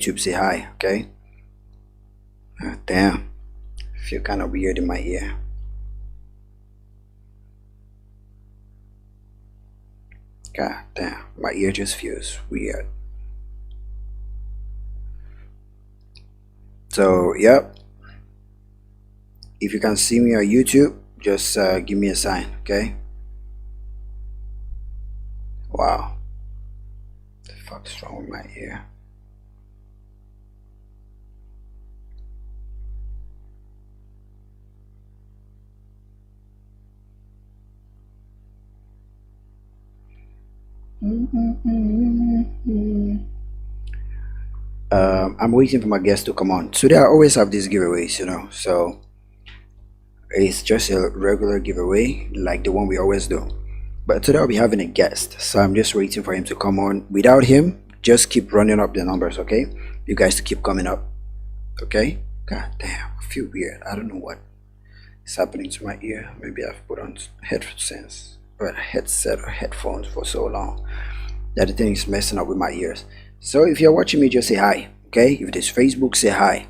YouTube, say hi, okay? Damn, feel kind of weird in my ear. God damn, my ear just feels weird. So, yep, if you can see me on YouTube, just give me a sign, okay? Wow, the fuck's wrong with my ear? I'm waiting for my guests to come on. Today I always have these giveaways, so it's just a regular giveaway like the one we always do. But today I'll be having a guest, so I'm just waiting for him to come on. Without him, just keep running up the numbers, okay? You guys to keep coming up, okay? God damn, I feel weird. I don't know what is happening to my ear. Maybe I've put on headphones or a headset or headphones for so long that the thing is messing up with my ears. So if you're watching me, just say hi, okay? If it is Facebook, say hi.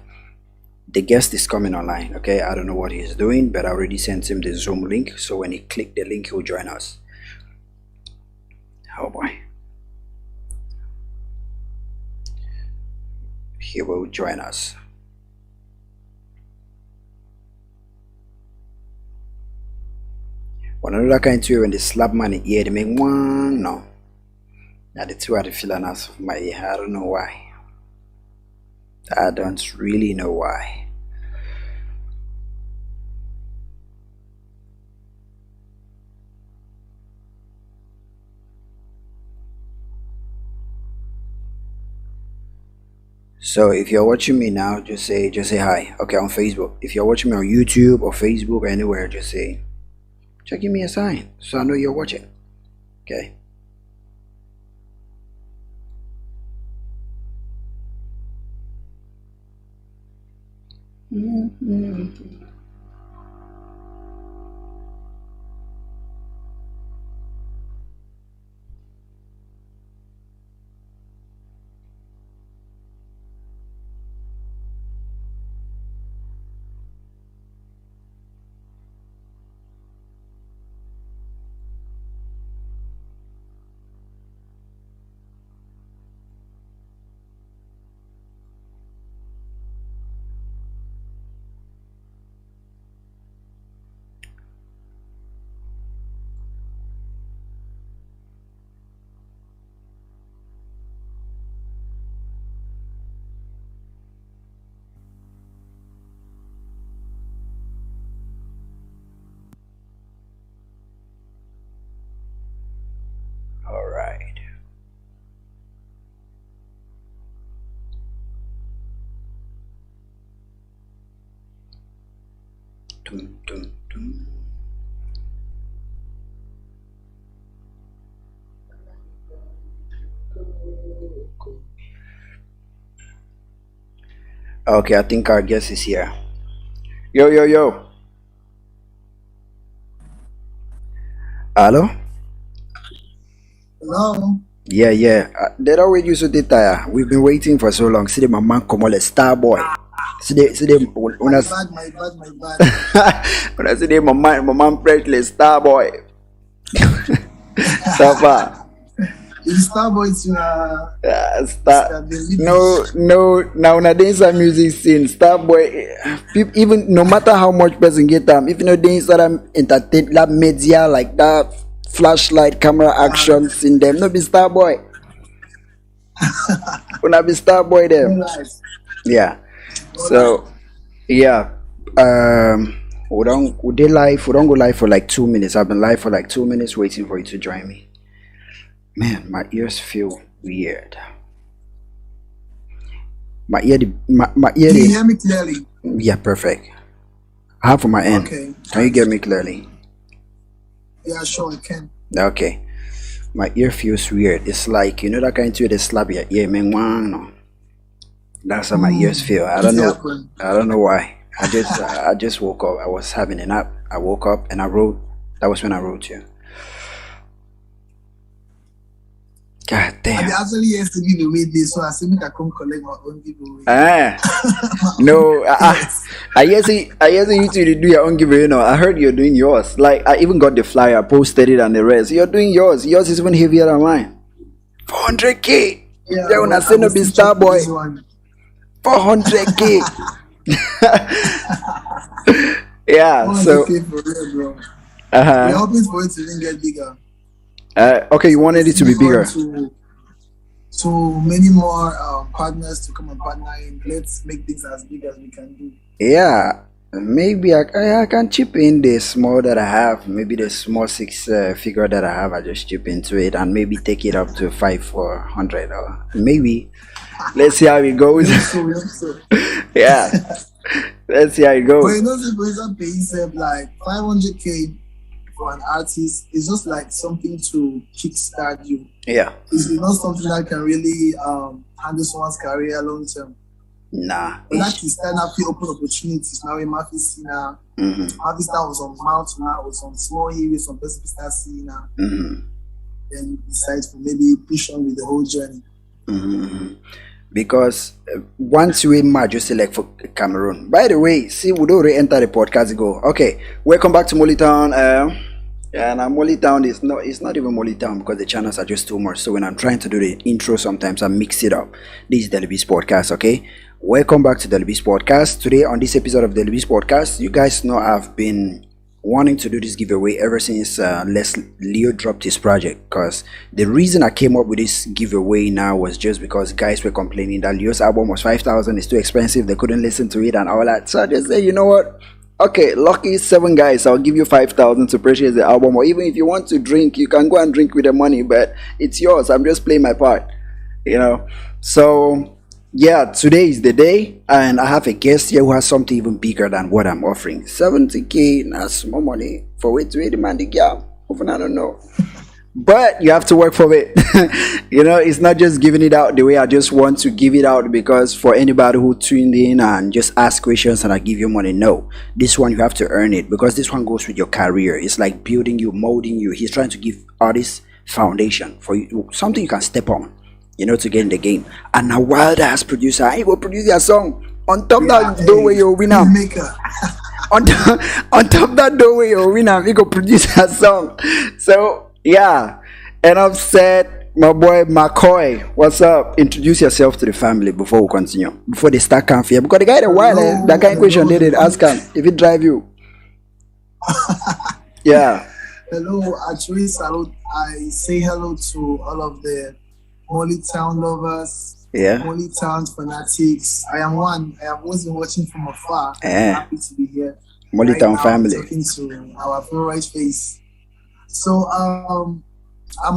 The guest is coming online, okay? I don't know what he's doing, but I already sent him the Zoom link, so when he click the link, he'll join us. Oh boy, he will join us. When another kind of when they slap money ear, they make one no. Now the two are the feeling us of my ear. I don't know why. I don't really know why. So if you're watching me now, just say hi. Okay, on Facebook. If you're watching me on YouTube or Facebook or anywhere, just give me a sign so I know you're watching. Okay. All right. Dun, dun, dun. Okay, I think our guest is here. Yo, yo, yo. Hello? Hello. Yeah, yeah. They don't wait you so tire. We've been waiting for so long. See the my man come on the star boy. See the when I My bad. when I see the my man Presley star boy. Star It's Starboy to star. the Liby. No. Now nowadays some music scene star boy. Even no matter how much person get them, if you know they inside them entertain that media like that flashlight camera actions in them, no be star boy. Wanna be star boy them. Alright. Yeah. Alright. So yeah. We don't go live for like 2 minutes. I've been live for like 2 minutes waiting for you to join me. Man, my ears feel weird. My ear Can you hear me clearly? yeah, perfect. I have from my end. Okay. Can you get me clearly? Yeah, sure, I can. Okay. My ear feels weird. It's like that kind of they slap your ear, man. No. That's how my ears feel. I don't It know. happened. I don't know why. I just woke up. I was having a nap. I woke up and I wrote. That was when I wrote you. God I damn. actually used to give away this, so I said, I come collect my own giveaway. Ah, My own, no. yes. I guess you two do your own giveaway. You know, I heard you're doing yours. Like I even got the flyer, posted it, and the rest. You're doing yours. Yours is even heavier than mine. 400K. Yeah, They wanna I send a will big still star check for boy. this one. 400K. Yeah. So 400K for real, bro. uh We're huh. hoping for it to even get bigger. Okay, you So wanted let's it to be move on bigger. to many more partners to come and partner in. Let's make things as big as we can do. Yeah, maybe I can chip in the small that I have. Maybe the small six figure that I have, I just chip into it and maybe take it up to 5 400 or maybe. Let's see how it We goes. hope so, we hope so. Yeah, let's see how it But goes. you know, if for example, paying yourself like 500K for an artist is just like something to kickstart you. Yeah, It's not something that can really handle someone's career long term. nah. But that is kind of open opportunities. Now in Mafisina, Mm-hmm, Mafisina was on mountain now, was on small hills, on best start seeing now. mm-hmm, Then decide to maybe push on with the whole journey. mm-hmm. Because once you imagine just select for Cameroon. By the way, see, we don't already enter the podcast. Go okay. Welcome back to Molytown. Yeah, now Molytown is not. It's not even Molytown because the channels are just too much. So when I'm trying to do the intro, sometimes I mix it up. This is the Liby's podcast. Okay. Welcome back to the Liby's podcast. Today on this episode of the Liby's podcast, you guys know I've been wanting to do this giveaway ever since Leo dropped his project, because the reason I came up with this giveaway now was just because guys were complaining that Leo's album was 5,000, it's too expensive, they couldn't listen to it and all that. So I just said, you know what, okay, lucky 7 guys, I'll give you 5,000 to purchase the album, or even if you want to drink, you can go and drink with the money, but it's yours. I'm just playing my part, you know. So yeah, today is the day, and I have a guest here who has something even bigger than what I'm offering. 70K, that's more money for it to demand the gap. Often I don't know. But you have to work for it. You know, it's not just giving it out the way I just want to give it out, because for anybody who tuned in and just ask questions and I give you money, no. This one you have to earn it, because this one goes with your career. It's like building you, molding you. He's trying to give artists foundation for you, something you can step on, you know, to get in the game. And a wild ass producer, I will produce your song. On top Yeah, that doorway you're winner. maker. On top that doorway you're winner, we go produce a song. So yeah. Enough said, my boy Maccoy. What's up? Introduce yourself to the family before we continue. Before they start coming, because the guy that while that kind of question they did ask him if it drive you. Yeah. Hello, actually, salute. I say hello to all of the Molytown lovers, Yeah. Molytown fanatics. I am one. I have always been watching from afar. Eh. Happy to be here. Molytown now, family. talking to our favorite face. So, I'm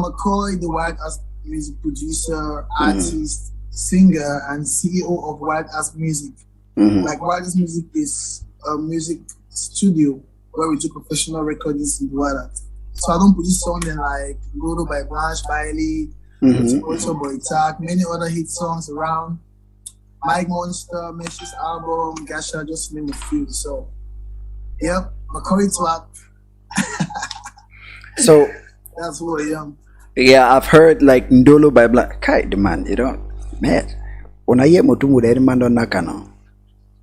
Maccoy, the Wild Ass music producer, artist, singer, and CEO of Wild Ass Music. Mhm. Like Wild Ass Music is a music studio where we do professional recordings in the wild. So I don't produce songs like Godo by Blanche Bailey, also Boy Tag, many other hit songs around. Mike Monster, Meshi's album, Gasha, just to name a few. So, yep, Maccoy TWAP. So That's who I am. yeah, I've heard like Ndolo by Black. Kai the man, you know, man. When I hear Motumu, the man don't knock.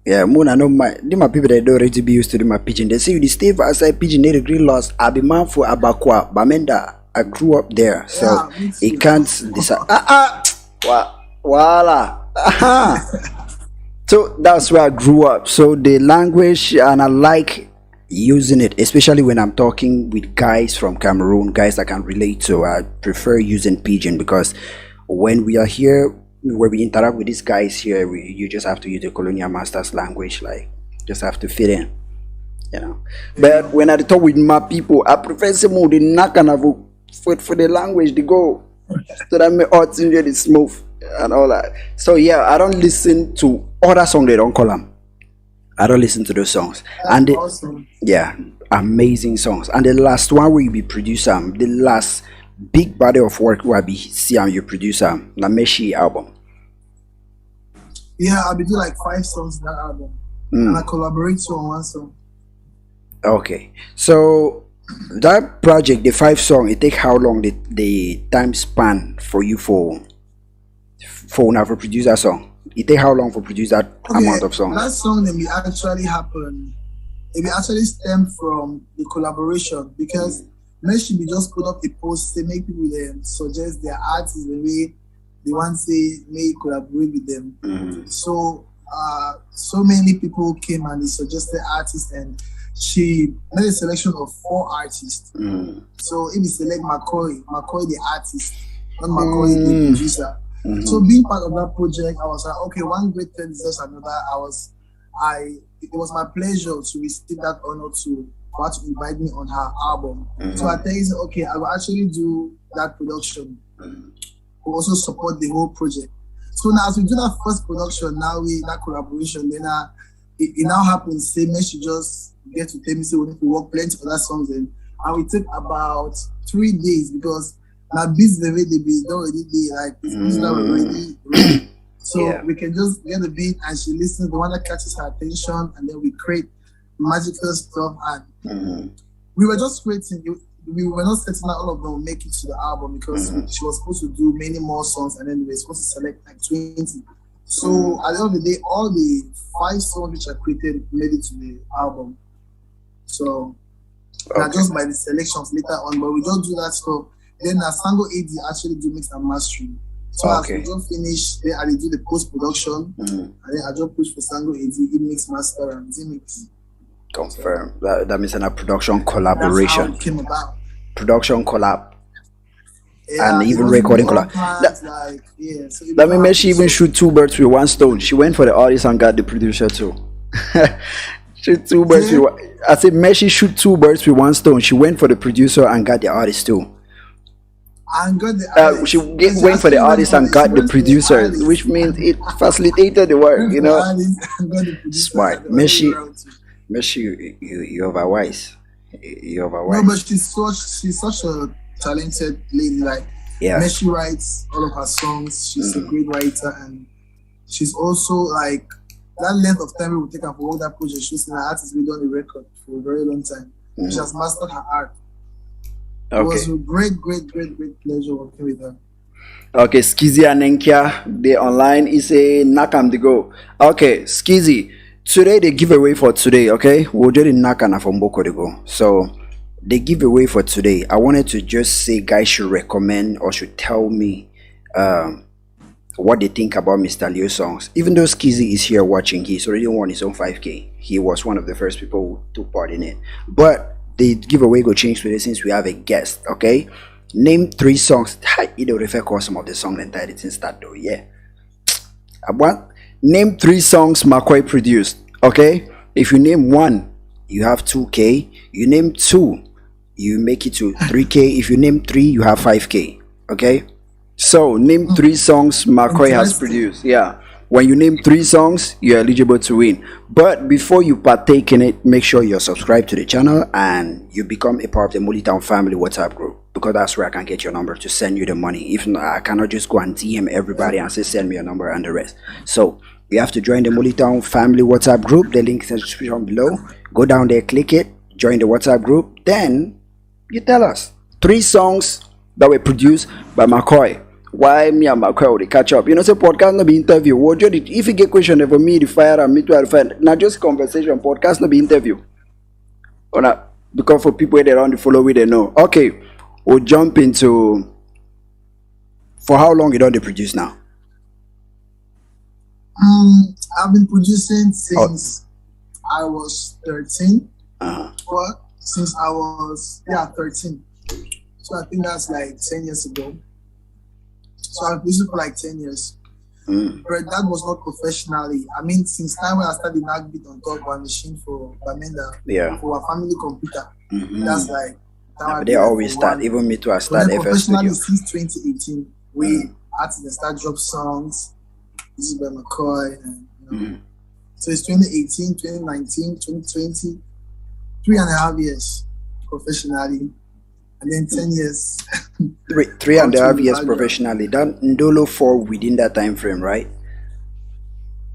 Yeah, Moon, I know my people that don't already be used to do my pigeon. They say you stay for outside pigeon, they agree lost. I be man for Abakwa, Bamenda. I grew up there, so Yeah, me too. it can't decide. Voila. So that's where I grew up. So the language, and I like using it, especially when I'm talking with guys from Cameroon, guys I can relate to. I prefer using pidgin, because when we are here, where we interact with these guys here, you just have to use the colonial masters language, like just have to fit in, you know. But when I talk with my people, I prefer some more the knock and for the language they go, so that my heart is smooth and all that. So yeah, I don't listen to other songs they don't call them. I don't listen to those songs. And That's awesome. yeah, amazing songs. And the last one will be producer, the last big body of work will be see you producer, La Meshi album. Yeah, I'll be doing like 5 songs in that album. And I collaborate on one song. Okay. So That project, the 5 song, it take how long the time span for you for now for produce that song? It take how long for produce that Okay, amount of song? that song then we actually happened. It will actually stem from the collaboration because maybe we just put up a post say make people suggest their artists the way they want say may collaborate with them. So so many people came and they suggested artists and she made a selection of 4 artists. So if we select McCoy the artist, not McCoy the producer. So being part of that project, I was like, okay, one great thing deserves another. It was my pleasure to receive that honor for her to invite me on her album. So I tell you, okay, I will actually do that production. We'll also support the whole project. So now as we do that first production, now that collaboration, then it now happens, same as she just get to tell me, say we need to work plenty of other songs and we take about 3 days because now beats the way they be don't already be like it's beats that were already ready. So we can just get the beat and she listens, the one that catches her attention, and then we create magical stuff. And we were just creating. We were not setting that all of them will make it to the album because she was supposed to do many more songs, and then we were supposed to select like 20. So at the end of the day, all the 5 songs which I created made it to the album. So not just by the selections later on, but we just do that stuff. Then Sango AD actually do mix and mastering. So as we just finish, then I do the post production, and then I just push for Sango AD, it mix master and mix. Confirm. That means a production collaboration. That's how it came about. Production collab. Yeah, And even recording collab. That means she even shoot 2 birds with 1 stone. She went for the artist and got the producer too. Shoot 2 birds with 1. I said Messi shoot 2 birds with 1 stone. She went for the producer and got the artist too. And got the she went for the artist and got the producer, which means it facilitated the work, you know. Smart. Messi, you're wise. You're wise. No, but she's such a talented lady. Like Messi writes all of her songs. She's a great writer, and she's also like that length of time it will take her for all that project. She's an artist we done a record for a very long time. She has mastered her art. It was a great pleasure working with her. Okay, Skizzy and Nenkia, they online is a Nakam to go. Okay, Skizzy, today the giveaway for today, okay? We'll do the Nakana from Boko to go. So, the giveaway for today, I wanted to just say guys should recommend or should tell me what they think about Mr. Leo's songs. Even though Skizzy is here watching, he's already won his own 5K. He was one of the first people who took part in it. But the giveaway go change today since we have a guest, okay? Name 3 songs. You don't refer to some of the song entirely since start though, yeah. Name 3 songs Maccoy produced, okay? If you name 1, you have 2K. You name 2, you make it to 3K. If you name 3, you have 5K, okay? So name 3 songs Maccoy has produced. Yeah. When you name 3 songs, you're eligible to win. But before you partake in it, make sure you're subscribed to the channel and you become a part of the molytown family WhatsApp group, because that's where I can get your number to send you the money. If not, I cannot just go and DM everybody and say send me your number and the rest. So you have to join the molytown family WhatsApp group. The link is in the description below. Go down there, click it, join the WhatsApp group. Then you tell us 3 songs that were produced by Maccoy. Why me and Maccoy will catch up? You know, say podcast no be interview. If you get question for me, the fire and me to fire. Not just conversation. Podcast no be interview. Or not, because for people that around the follow we they know. Okay, we'll jump into for how long you don't produce now? I've been producing since I was 13. But since I was 13. So I think that's like 10 years ago. So I've been producing for like 10 years. But that was not professionally. I mean, since time when I started Nagbit on top of a machine for Bamenda, for a family computer. That's like they always start. Even me too, I start professionally since 2018. We artists start drop songs. This is by Maccoy. And, so it's 2018, 2019, 2020, 3.5 years professionally. And then 10 years. 3.5 years professionally. That Ndolo 4 within that time frame, right?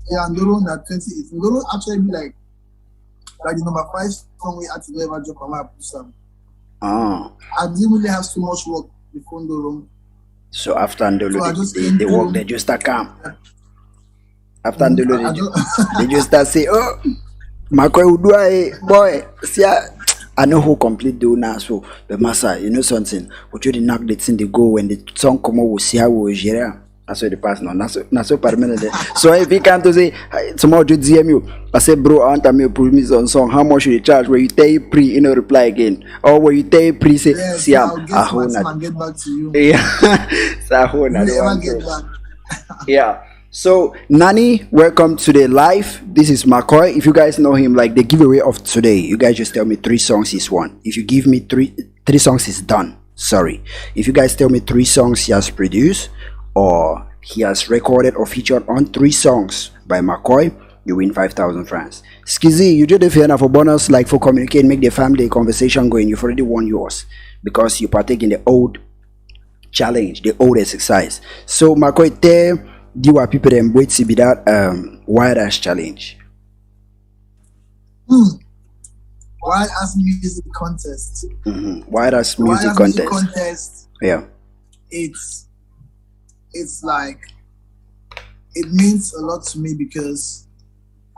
Yeah, Ndolo that 2018. Ndolo actually be like the number 5 song we had to ever drop on my producer. Ah, I didn't really have so much work before Ndolo. so after Ndolo, So I just came they work, through. they just start come. After Mhm. Ndolo, I don't. they just start say, oh, Maccoy Udua, boy, see, I know who complete the now. So, the massa, you know something. But you did knock the thing they go when the song come out, we'll see how we share. That's what the pass now. That's so permanent. So if you can't to say tomorrow you DM you, I say bro, I want me put me on song. How much should you charge? Where you take pre, you know, reply again, or where you take pre say, Yeah, see, so I'm I'll get a to my whole team not. and get back to you. Yeah, so a whole If not you ever one get too. back. Yeah. So Nani, welcome to the live. This is Maccoy. If you guys know him, like the giveaway of today, you guys just tell me 3 songs is won. If you give me three songs is done. Sorry. If you guys tell me 3 songs he has produced or he has recorded or featured on 3 songs by Maccoy, you win 5,000 francs. Skizzy, you did the fair enough for bonus, like for communicate, make the family conversation going. You've already won yours because you partake in the old challenge, the old exercise. So Maccoy, tell you are people them wait to be that wild ass challenge. Hmm. Wild Ass Music Contest. Wild ass The Wild music Ass Music contest. Contest. Yeah. It's it's like it means a lot to me because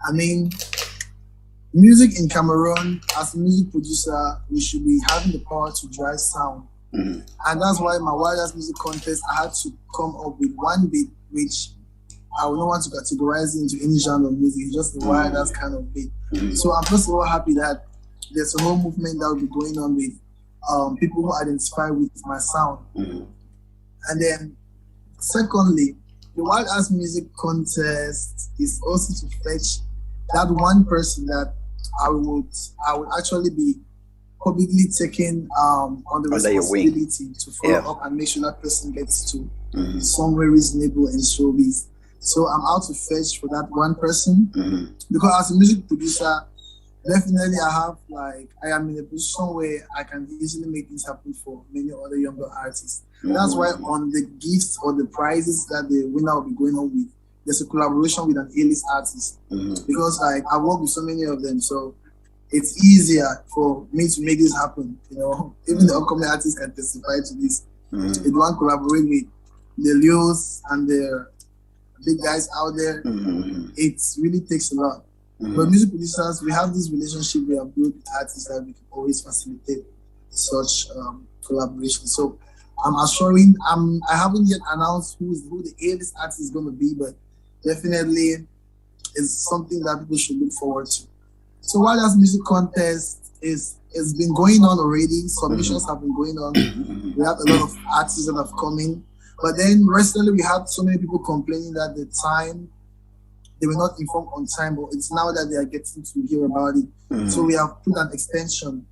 I mean music in Cameroon, as a music producer, we should be having the power to drive sound. And that's why my Wildest Music Contest, I had to come up with one beat which I would not want to categorize into any genre of music. It's just the wildest kind of beat. So I'm first of all happy that there's a whole movement that will be going on with people who identify with my sound. And then secondly, the Wild Ass Music Contest is also to fetch that one person that I would actually be publicly taking on the Under your wing. responsibility to follow Yeah. up and make sure that person gets to somewhere reasonable in showbiz. So I'm out to fetch for that one person because as a music producer, definitely I am in a position where I can easily make things happen for many other younger artists. That's why on the gifts or the prizes that the winner will be going on with, there's a collaboration with an A-list artist because I work with so many of them, so it's easier for me to make this happen. You know, even the upcoming artists can testify to this. If one collaborate with the Leos and the big guys out there, it really takes a lot. But music producers, we have this relationship we have built with artists that we can always facilitate such collaboration. So I'm assuring, I haven't yet announced who the A-list artist is going to be, but definitely it's something that people should look forward to. So while that music contest it's been going on already, submissions have been going on. We have a lot of artists that have come in. But then recently we had so many people complaining that they were not informed on time, but it's now that they are getting to hear about it. So we have put an extension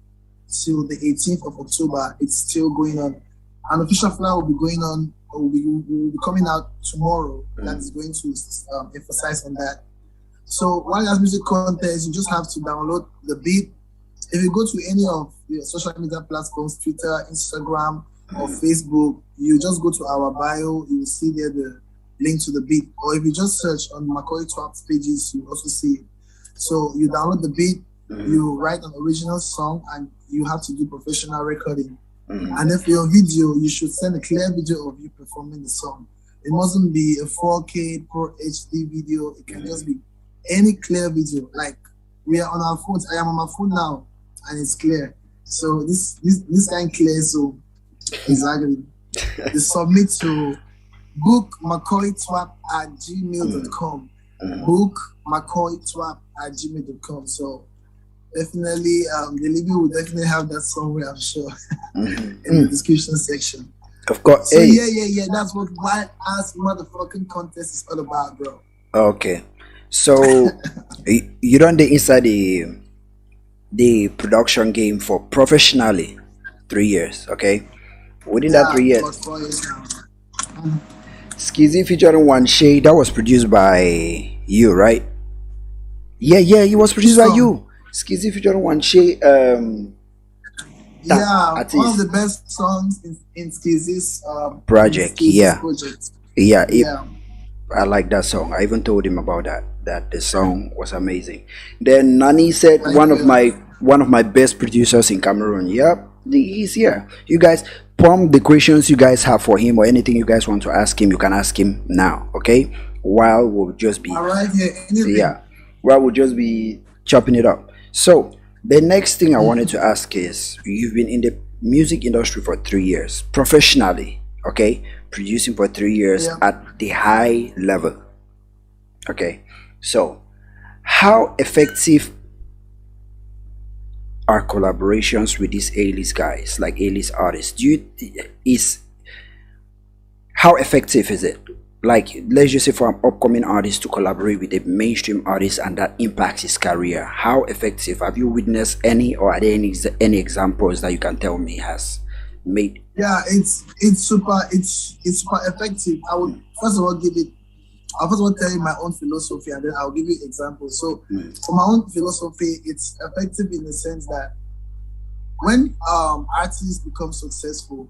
till the 18th of October. It's still going on. An official flyer will be going on, or will be coming out tomorrow. That is going to emphasize on that. So while there's music contest, you just have to download the beat. If you go to any of the social media platforms, Twitter, Instagram, or Facebook, you just go to our bio, you will see there the link to the beat. Or if you just search on Maccoy TWAP pages, you also see it. So you download the beat, you write an original song, and you have to do professional recording. And then for your video, you should send a clear video of you performing the song. It mustn't be a 4K Pro HD video. It can just be any clear video. Like we are on our phones. I am on my phone now, and it's clear. So this kind clear. So exactly. You submit to book maccoytwap@gmail.com. Book maccoytwap@gmail.com. So definitely, the Liby will definitely have that somewhere, I'm sure, in the description section. Of course. So Hey. yeah. That's what Wild Ass Motherfucking Contest is all about, bro. Okay. So you done the inside the production game for professionally 3 years, okay? Within that 3 years, about 4 years now. Skizzy featuring One Shade that was produced by you, right? Yeah, it was produced by you. Skizzy featuring One Shade. Yeah, artist. one of the best songs in Skizzy's Project, in Skizzy's yeah. project. Yeah, I like that song. I even told him about that the song was amazing. Then Nani said Thank one you. of my best producers in Cameroon. Yep. He's here. You guys prompt the questions you guys have for him or anything you guys want to ask him. You can ask him now. Okay. While we'll just be All right, yeah, anything. yeah. While we'll just be chopping it up. So the next thing I wanted to ask is you've been in the music industry for 3 years professionally. Okay, producing for 3 years Yeah. at the high level. Okay, so how effective are collaborations with these A-list guys, like A-list artists? Do you is how effective is it? Like, let's just say for an upcoming artist to collaborate with a mainstream artist and that impacts his career. How effective? Have you witnessed any, or are there any examples that you can tell me has made? Yeah, it's super effective. I would first of all give it. I'll first of all tell you my own philosophy, and then I'll give you examples. So, for my own philosophy, it's effective in the sense that when artists become successful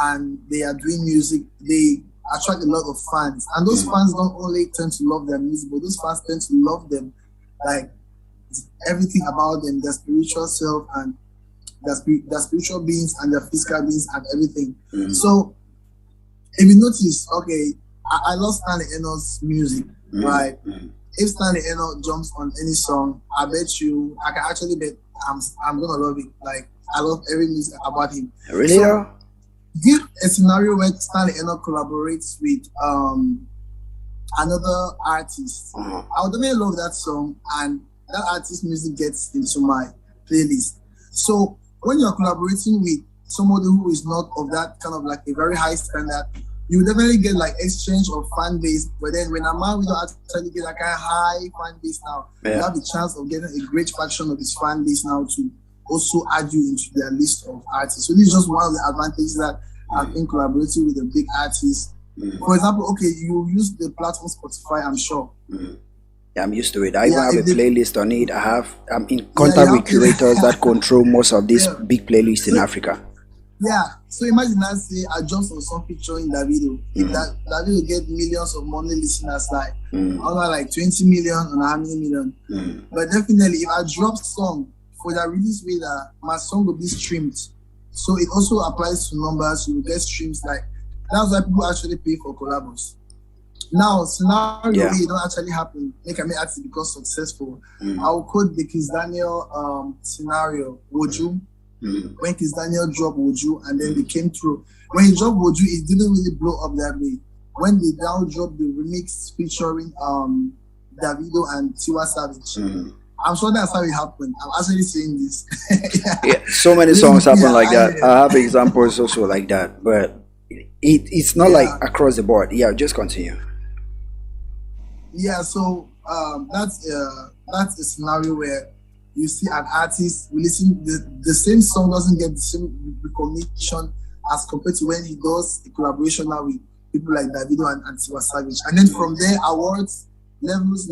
and they are doing music, they attract a lot of fans, and those fans don't only tend to love their music, but those fans tend to love them, like everything about them, their spiritual self and their spiritual beings and their physical beings and everything. So if you notice, okay, I love Stanley Eno's music, right? If Stanley Eno jumps on any song, I bet you, I can actually bet I'm gonna love it. Like, I love every music about him. Really? So, give a scenario where Stanley Eno collaborates with another artist. I would definitely love that song, and that artist's music gets into my playlist. So when you're collaborating with somebody who is not of that kind of like a very high standard, you definitely get like exchange of fan base. But then when a man, we don't actually get like a high fan base now, you have the chance of getting a great fraction of his fan base now to also add you into their list of artists. So this is just one of the advantages that I think collaborating with a big artist. For example, okay, you use the platform Spotify, I'm sure. Yeah, I'm used to it. I even have a if they- playlist on it. I'm in contact with curators that control most of these big playlists in Africa. Yeah, so imagine that say I jump on some featuring Davido. If that video get millions of monthly listeners, like over like 20 million or how many million. But definitely, if I drop song for that release way, that my song will be streamed. So it also applies to numbers. You will get streams. Like, that's why people actually pay for collabs. Now, scenario where it don't actually happen, make me actually become successful. I will quote the Kiss Daniel scenario. Would you? When Kiss Daniel dropped Would You, and then they came through. When he dropped Would You, it didn't really blow up that way. When they now dropped the remix featuring Davido and Tiwa Savage, I'm sure that's how it happened. I'm actually saying this. Yeah, so many songs happen like that. I have examples also like that, but it's not like across the board. Yeah, just continue. Yeah, so that's a scenario where you see an artist releasing the same song doesn't get the same recognition as compared to when he does a collaboration now with people like Davido and Tiwa Savage. And then from there, awards, levels,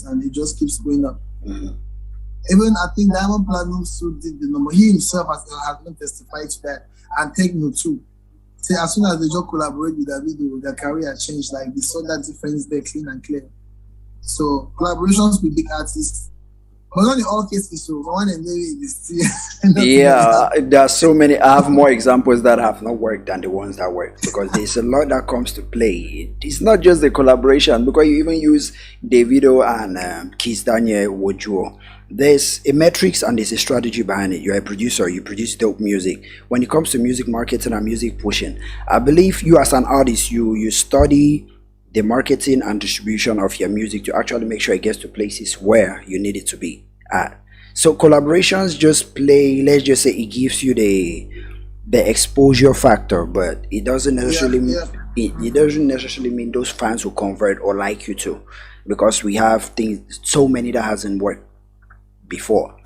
and it just keeps going up. Even I think Diamond Platinum Suit did the number. He himself has been testified to that. And Techno too. Say as soon as they just collaborate with Davido, their career changed. Like they saw that difference there clean and clear. So collaborations with big artists. But not in all cases, so one and then yeah, there are so many. I have more examples that have not worked than the ones that work, because there's a lot that comes to play. It's not just the collaboration, because you even use Davido and Kiss Daniel Wojuo. There's a metrics and there's a strategy behind it. You're a producer, you produce dope music. When it comes to music marketing and music pushing, I believe you as an artist, you study the marketing and distribution of your music to actually make sure it gets to places where you need it to be at. So collaborations just play, let's just say it gives you the exposure factor, but it doesn't necessarily it doesn't necessarily mean those fans will convert or like you too, because we have things, so many that hasn't worked before,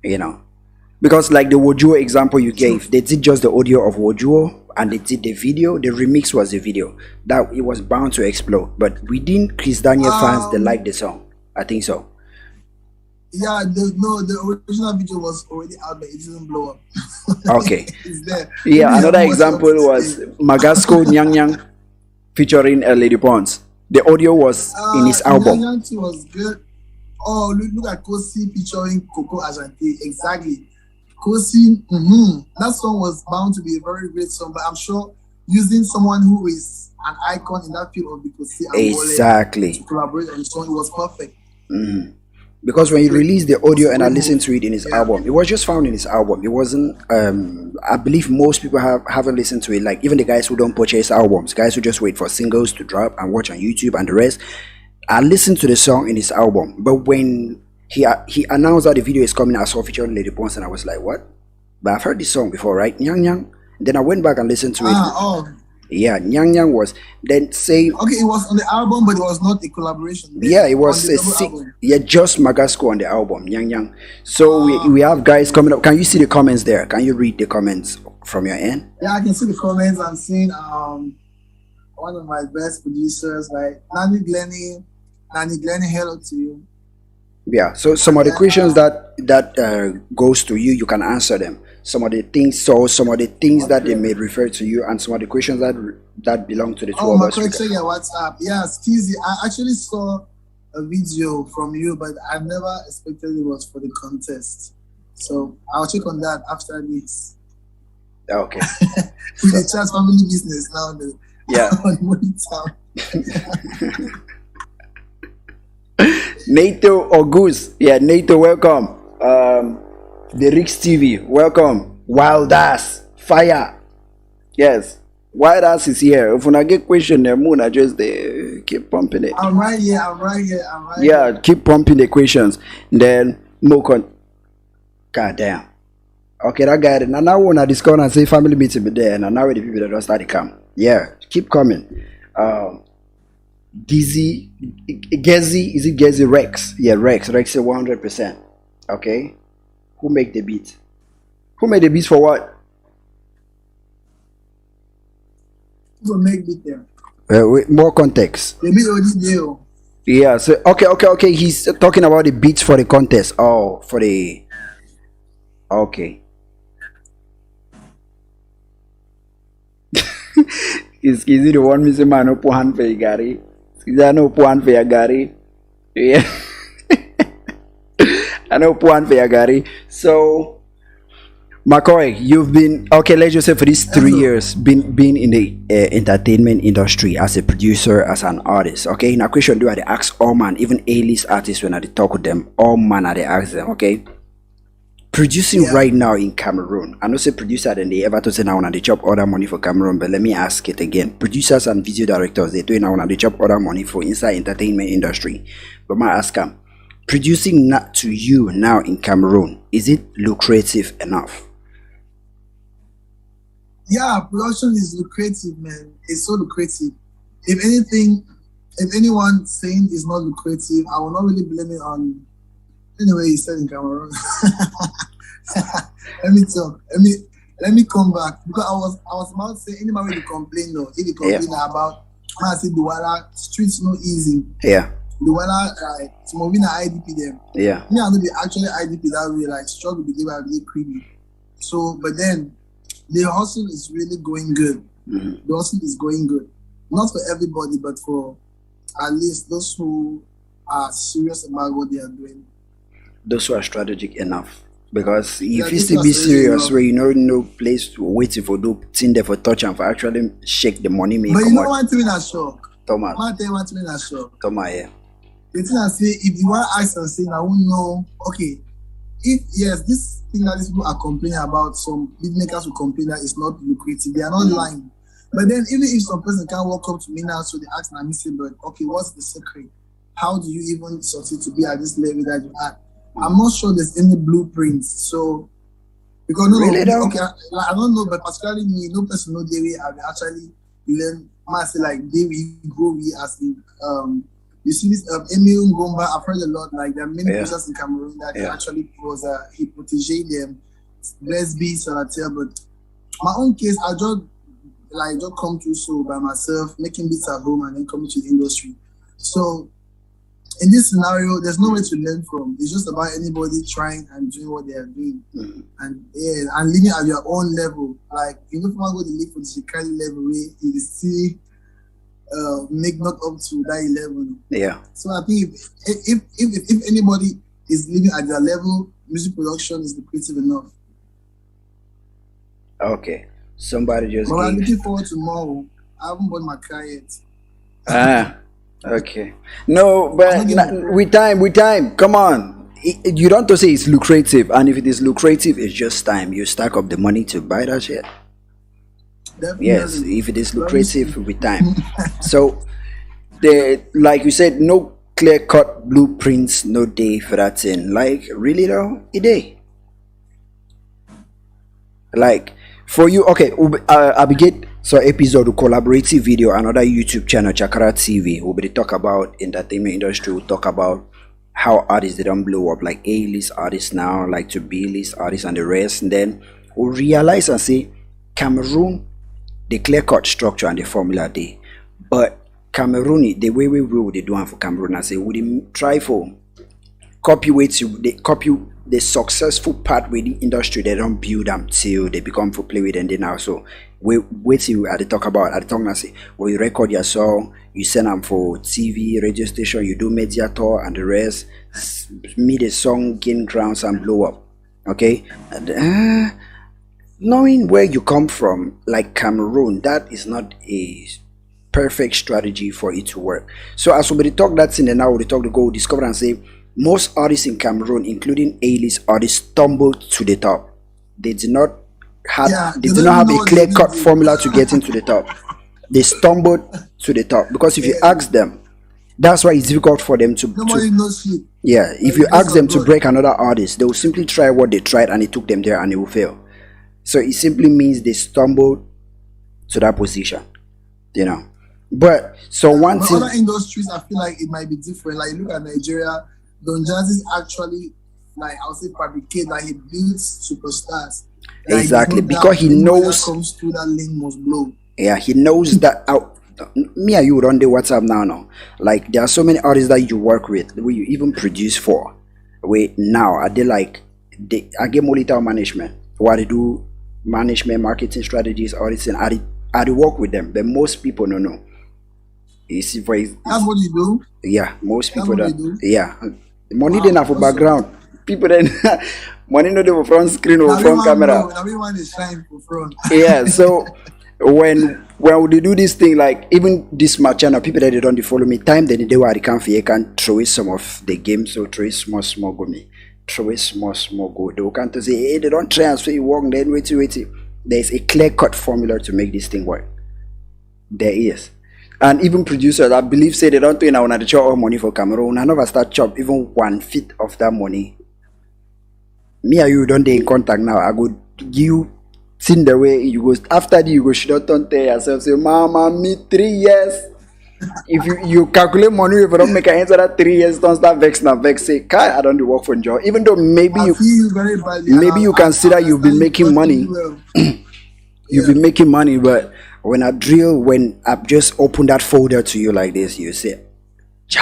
because like the Wojuo example you gave, they did just the audio of Wojuo and they did the video. The remix was the video that it was bound to explode, but within Chris Daniel fans, they like the song. I think so. Yeah, the original video was already out, but it didn't blow up. Okay. It's there. Yeah, Maybe another I'm example watching was today. Magasco Nyang Nyang featuring Lady Pons. The audio was in his album. Nyanyanti was good. Oh, look at Kosi featuring Coco Ajante. Exactly. Kosi, that song was bound to be a very great song, but I'm sure using someone who is an icon in that field of the Kosi and Wale to Exactly. collaborate on the song, it was perfect. Because when he Great released move. the It's audio a and I great listened move. to it in his Yeah. album, it was just found in his album. It wasn't. I believe most people haven't listened to it. Like even the guys who don't purchase albums, guys who just wait for singles to drop and watch on YouTube and the rest. I listened to the song in his album, but when he announced that the video is coming, I saw featuring Lady Pons and I was like, what? But I've heard this song before, right? Nyang Nyang. Then I went back and listened to it. Oh, Yeah, Nyang Nyang was then saying, okay. It was on the album, but it was not a collaboration. Then yeah, it on was the a double sick, album. yeah, just Magasco on the album, Nyang Nyang. So we Ah, have guys coming up. Can you see the comments there? Can you read the comments from your end? yeah, I can see the comments. I'm seeing one of my best producers, like Nanny Glenny, hello to you. Yeah. So some And of the then questions that goes to you, you can answer them. Some of the things, so some of the things that they okay. may refer to you, and some of the questions that belong to the two Oh, of us. We Maccoy, can, check your WhatsApp. Yeah, Skizzy. I actually saw a video from you, but I never expected it was for the contest. So I'll check on that after this. okay. With So the chat family business now yeah, on molytown. NATO or Goose. Yeah, NATO, welcome. The Rix TV, welcome. Wild Ass, Fire. Yes, Wild Ass is here. If when I get question, the moon, I just keep pumping it. I'm right here. I'm right here. I'm right Yeah, here. keep pumping the questions. Then Mokon. God damn. Okay, that guy. And now when I discover and say family meeting be there, and now the people that don't start to come. Yeah, keep coming. Gizzy, Gezi, is it Gezi Rex? Yeah, Rex. Rex is 100%. Okay. Who make the beat? Who made the beat for what? People make it there. Wait, more context. They made already deal. Yeah. So okay. He's talking about the beats for the contest. Oh, for the okay. Is it the one Mr. Man no hand for your Gary? Is that no hand for your Gary? Yeah. I know one for your Gary. So Maccoy, you've been okay. Let's just say for these 3 years, been in the entertainment industry as a producer, as an artist. Okay, now question do I ask all man, even A-list artists when I talk with them, all man I ask them. Okay, producing Yeah. right now in Cameroon. I know say producer and they ever to say now when they chop other money for Cameroon, but let me ask it again. Producers and video directors they do now when they chop other money for inside entertainment industry. But my ask them, producing not to you now in Cameroon, is it lucrative enough? Yeah, production is lucrative, man. It's so lucrative. If anything, if anyone saying it's not lucrative, I will not really blame it on. Anyway, he said in Cameroon. Let me talk. Let me come back because I was about to say anybody will complain though. If you complain about I say Douala streets no easy. Yeah. Douala like it's moving IDP them. Yeah. Me I know be actually IDP that way like struggle with them really creepy. So but then the hustle is really going good. Mm-hmm. The hustle is going good. Not for everybody, but for at least those who are serious about what they are doing. Those who are strategic enough. Because Yeah, if you those still who are be strategic serious enough. where you know no place to wait for do thing there for touch and for actually shake the money make But you come know out. one thing in a shock. Thomas. One thing in a shock. Thomas, yeah. The thing I say, if you want to ask and say, I won't know, okay, if yes, this thing that these people are complaining about, some beat makers will complain that it's not lucrative, they are not lying. But then even if some person can't walk up to me now, so they ask me, say, but okay, what's the secret? How do you even succeed to be at this level that you are? I'm not sure there's any blueprints. So because Really though? okay, I don't know, but particularly me, no person know the way I've actually learned. I say like they will grow we as in you see this Emil Ngomba, I've heard a lot, like there are many producers in Cameroon that actually was he protégé them. Let's be Salatel, but my own case, I just come through so by myself, making beats at home and then coming to the industry. So in this scenario, there's no way to learn from. It's just about anybody trying and doing what they are doing, and living at your own level. Like you don't want to go to live for the Shikari level where you see make not up to that level. Yeah. So I think if anybody is living at their level, music production is lucrative enough. Okay. Somebody just But I'm gave. looking forward to more. I haven't bought my car yet. Ah, okay. No, I'm but not getting a car. with time. Come on. You don't have to say it's lucrative, and if it is lucrative, it's just time. You stack up the money to buy that shit. Yes, Definitely. if it is Very lucrative soon. with time. So like you said, no clear cut blueprints, no day for that thing. Like really though, a day. Like for you, okay, Abigate so episode collaborative video, another YouTube channel, Chakra TV. We'll be talk about entertainment industry. We'll talk about how artists they don't blow up, like A-list artists now, like to B-list artists and the rest. And then we'll realize and say Cameroon, the clear cut structure and the formula day. But Cameroon, the way we will they do it for Cameroon, I say would they try for copy they copy the successful part with the industry. They don't build them till they become for play with and then also wait till I talk about at the talk and say well you record your song, you send them for TV radio station, you do media tour and the rest, meet the song gain grounds and blow up. Okay. And, knowing where you come from, like Cameroon, that is not a perfect strategy for it to work. So as we talk that thing and now we talk to go discover and say most artists in Cameroon, including A-list artists, stumbled to the top. They did not have Yeah, they they did don't not even have know a what they clear even cut do. formula to get into the top. They stumbled to the top because if you Yeah, ask them, that's why it's difficult for them to nobody knows shit. yeah. If Like you the grace ask them of to God. break another artist, they will simply try what they tried and it took them there and it will fail. So it simply means they stumbled to that position, you know. But so Yeah, one but thing other industries, I feel like it might be different. Like look at Nigeria, Don Jazzy actually, like I'll say, fabricate that he builds superstars. Like there's no exactly because doubt he anybody that knows, comes through that lane must blow. yeah, he knows that out. Me and you run the WhatsApp now. Like there are so many artists that you work with, where you even produce for. Wait, now are they like I get molytown management. What they do management, marketing strategies, artists, and I work with them. But most people don't know. You see, That's what you do. yeah, most That's people what they that do. yeah, money then Wow, have for awesome. background. People then money not for front screen or Now we front want camera. blow. Now we want to shine for front. Yeah, so when they do this thing, like even this my channel, people that they don't follow me, time then they were I can throw away some of the games, so throw it small go me. Throw it small go. They can't to say hey they don't transfer you work then wait. There's a clear cut formula to make this thing work. There is. And even producers, I believe say they don't pay now the chop all money for Cameroon. I never start chop even 1/5 of that money. Me and you don't dey in contact now. I go give you seen the way you go after the you go should not turn tell yourself say mama me 3 years. If you calculate money if you don't make an answer that 3 years, don't start vex now vex say kai I don't do work for job. Even though I feel you very badly, and maybe you I consider you've been understand you making perfectly money, well. you've Yeah. been making money, but when I just open that folder to you like this, you say, Jai.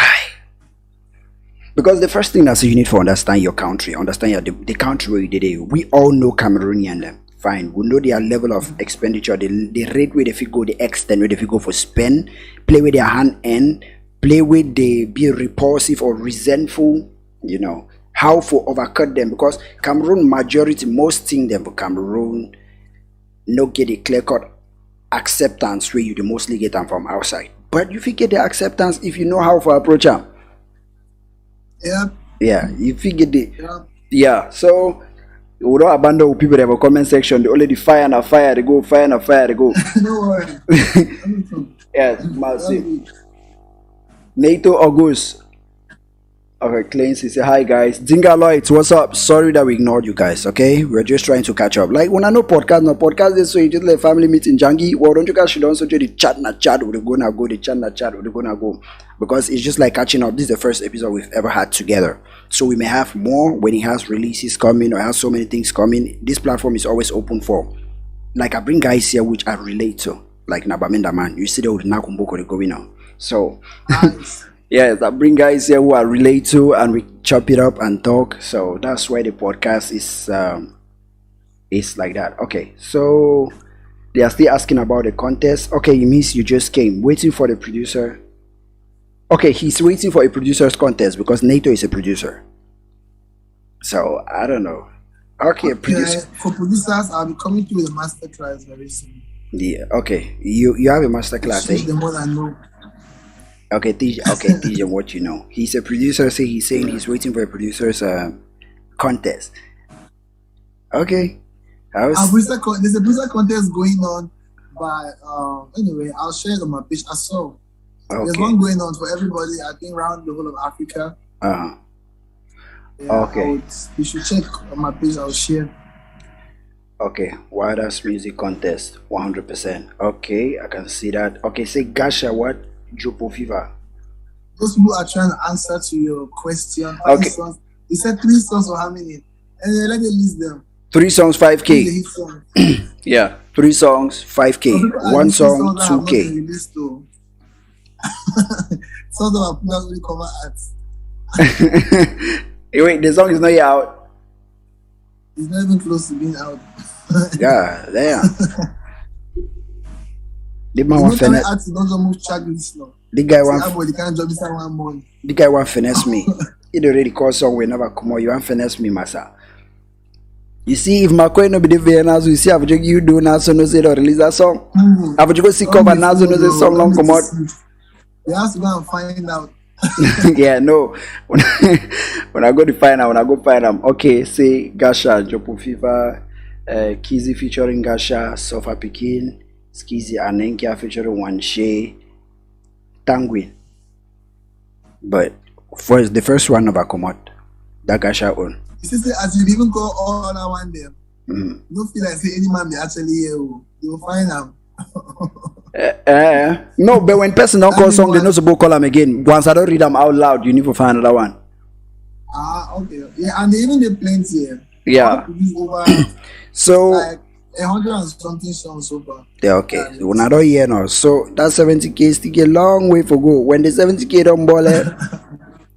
Because the first thing that's you need to understand your country, understand the country where you did it. We all know Cameroonian them. Fine. We know their level of expenditure, the rate where they fit go, the extent where they fit go for spend, play with their hand end, play with the be repulsive or resentful, how for overcut them because Cameroon majority, most thing them for Cameroon no get a clear cut acceptance where you the mostly get them from outside. But you fit get the acceptance if you know how to approach them. Yeah. Yeah, if you get the Yeah. yeah. So we don't abandon people that have a comment section. They only the fire and a fire they go, fire and a fire they go. No worry. Yes, massive. NATO August. Okay, Clancy say hi guys. Dinga Lloyd, what's up? Sorry that we ignored you guys, okay? We're just trying to catch up. Like when I know podcast, no podcast is so you just like family meeting jangi. Well don't you guys should also do the chat na chat we're gonna go, the chat na chat we're gonna go. Because it's just like catching up. This is the first episode we've ever had together. So we may have more when it has releases coming or has so many things coming. This platform is always open for like I bring guys here which I relate to. Like Nabamenda man. You see there with Nakumboko the going on. So Nice. yes, I bring guys here who I relate to and we chop it up and talk. So that's why the podcast is like that. Okay, so they are still asking about the contest. Okay, it means you just came waiting for the producer. Okay, he's waiting for a producer's contest because NATO is a producer. So I don't know. Okay, Okay, for producers, I'll be coming through with a master class very soon. Yeah. Okay. You have a master class, Teach eh? them what I know. Okay, teach him what you know. He's a producer, so he's saying he's waiting for a producer's contest. Okay. I was There's a producer contest going on, but anyway, I'll share it on my page. I saw there's okay. one going on for everybody. I think around the whole of Africa. Uh-huh. Yeah, Okay. you should check on my page. I'll share. Okay, Wildest Music Contest, 100%. Okay, I can see that. Okay, say Gasha, what? Jopo Fever. Those people are trying to answer to your question. Okay. Songs. You said 3 songs or how many? And then let me list them. 3 songs, 5K. Yeah, 3 songs, 5K. 1 song, 2K. Songs that are not really cover arts. Hey, wait, the song is not yet out. It's not even close to being out. Yeah, damn. The man want finesse. The guy want finesse me. He already call song we never come out. You want finesse me, massa. You see, if Maccoy no be the Viennas, you see, I've just you do now, so no say to release that song. I've just go see cover now, so no say song long come out. You have to go and find out. Yeah, no. When I go to find out, when I go find them, okay, say Gasha, Jopo Fever, Kizzy featuring Gasha, Sofa Pikin, Skizzy Anenkia featuring Wanshe, Tanguin. But first, the first one never come out. That Gasha own. You see, as you even go all other one there, you don't feel like say any man be actually here. You'll find them. No, but when person don't call song, they not supposed to call them again. Once I don't read them out loud, you need to find another one. Okay. Yeah, and even the plenty here. Yeah. Over so like 100 and something songs so far. Yeah, okay. When I don't hear now, so that 70K still get a long way for go. When the 70K don't ball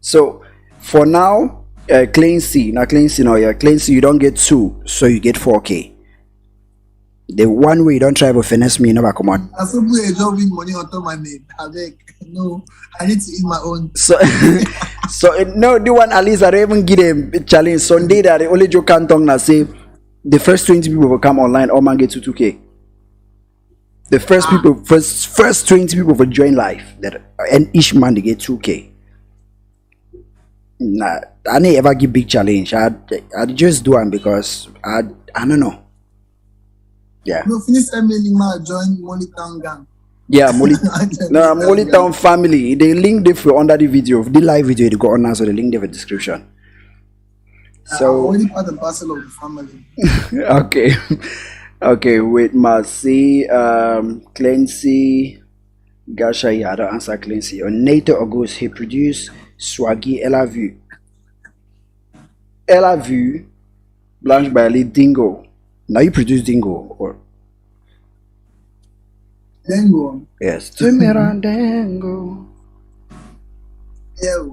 so for now, clean C. Now clean C now, yeah. Clean C, you don't get 2, so you get 4K. The one way you don't try to finesse me, you never come on. I still put a job with money on top of my name. No, I need to eat my own. So, no, the one at least I don't even give them a challenge. Sunday that the only joke can't talk now say the first 20 people will come online, all man get to 2K. The first people, first 20 people will join live, that and each man they get 2K. Nah, I never ever give big challenge. I just do them because I don't know. Yeah. No, finish emailing my join molytown gang. Yeah, molytown family. They link them for under the video. The live video they go on now, so they link them in the description. So only part and parcel of the family. Okay. Okay, with Marcy, Clancy, Gasha, yeah, I don't answer Clancy. On Nato August, he produced Swaggy Ella Vue. Ella Vue, Blanche Bailey, Dingo. Now you produce Dingo or Dingo? Yes. Tumera Dingo. Yeah.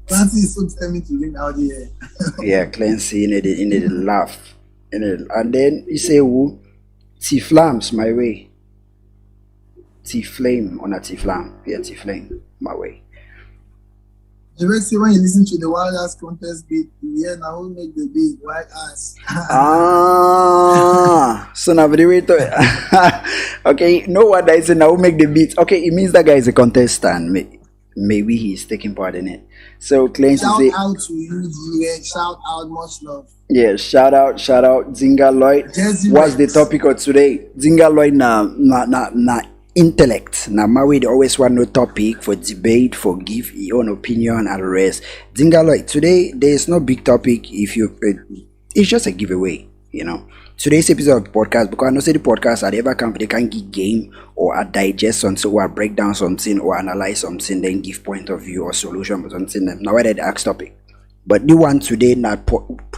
Clancy is so determined to win out here. Yeah, Clancy in it laugh. And then you say who? T-Flams my way. T-Flame on a T-Flam. Yeah, T-Flame my way. The rest when you listen to the Wild Ass Contest beat, yeah, now who make the beat? Wild Ass. So now the way to okay, no what I say now who make the beat. Okay, it means that guy is a contestant. Maybe he's taking part in it. So Clancy say shout out to you, G. Shout out, much love. Yeah, shout out Zinga Lloyd. What's the topic of today? Zinga Lloyd na intellect. Now my way they always want no topic for debate, for give your own opinion and the rest. Zinga Lloyd, today there is no big topic. If you it's just a giveaway, you know. Today's episode of the podcast, because I know say the podcast at ever come they can give game or digest something or break down something or analyze something, then give point of view or solution or something. Now whether the ask topic. But the one today not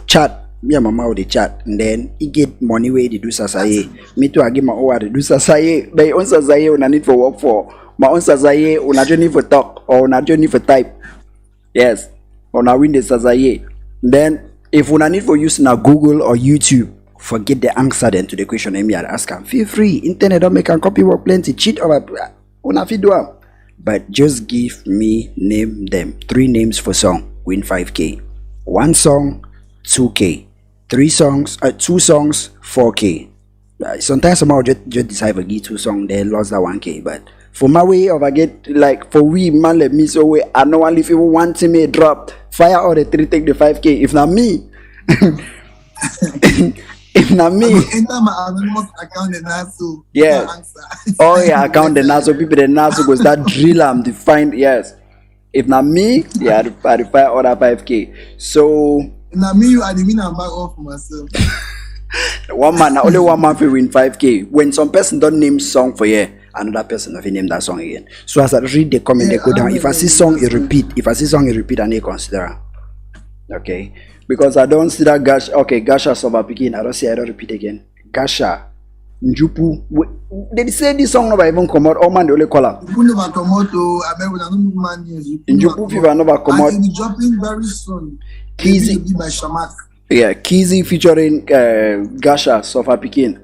chat, me and mama with the chat, and then he get money where they do sasaye. Me too, I give my own to do sasaye. But on sasaye when I need for work for. My own sasaye when I don't need for talk or when I don't need for type. Yes. When I win the sasaye. Then if when I need for use now Google or YouTube, forget the answer then to the question I ask them. Feel free. Internet don't make a copy work plenty. Cheat over when I do them. But just give me name them. 3 names for song. Win 5K. 1 song, 2K. two songs, 4K. Sometimes somehow just decide to give 2 songs, they lost that 1K. But for my way of I get like for we man let me so way I know only if you want to me drop fire all the 3 take the 5K. If not me, if not me, enter my anonymous account and also yeah. Oh yeah, account the now so people the now so go start drill am to find yes. If not me, yeah, I fire all that 5K. So now me you are the mean I'm back off for myself. only one man will win 5K. When some person don't name song for you, another person will name that song again. So as I read the comment, they go down. If I see song, it repeat. If I see song, it repeat, and they consider. Okay, because I don't see that Gasha. Okay, Gasha Soba Pikin. I don't see. I don't repeat again. Gasha, Njupu. They say this song never even come out. Oh man, they only call up. Njupu never come out. I bet when I don't man Njupu fever never come out. And it'll be dropping very soon. Kizzy by Shamak. Yeah, Kizzy featuring Gasha Sofa Pikin.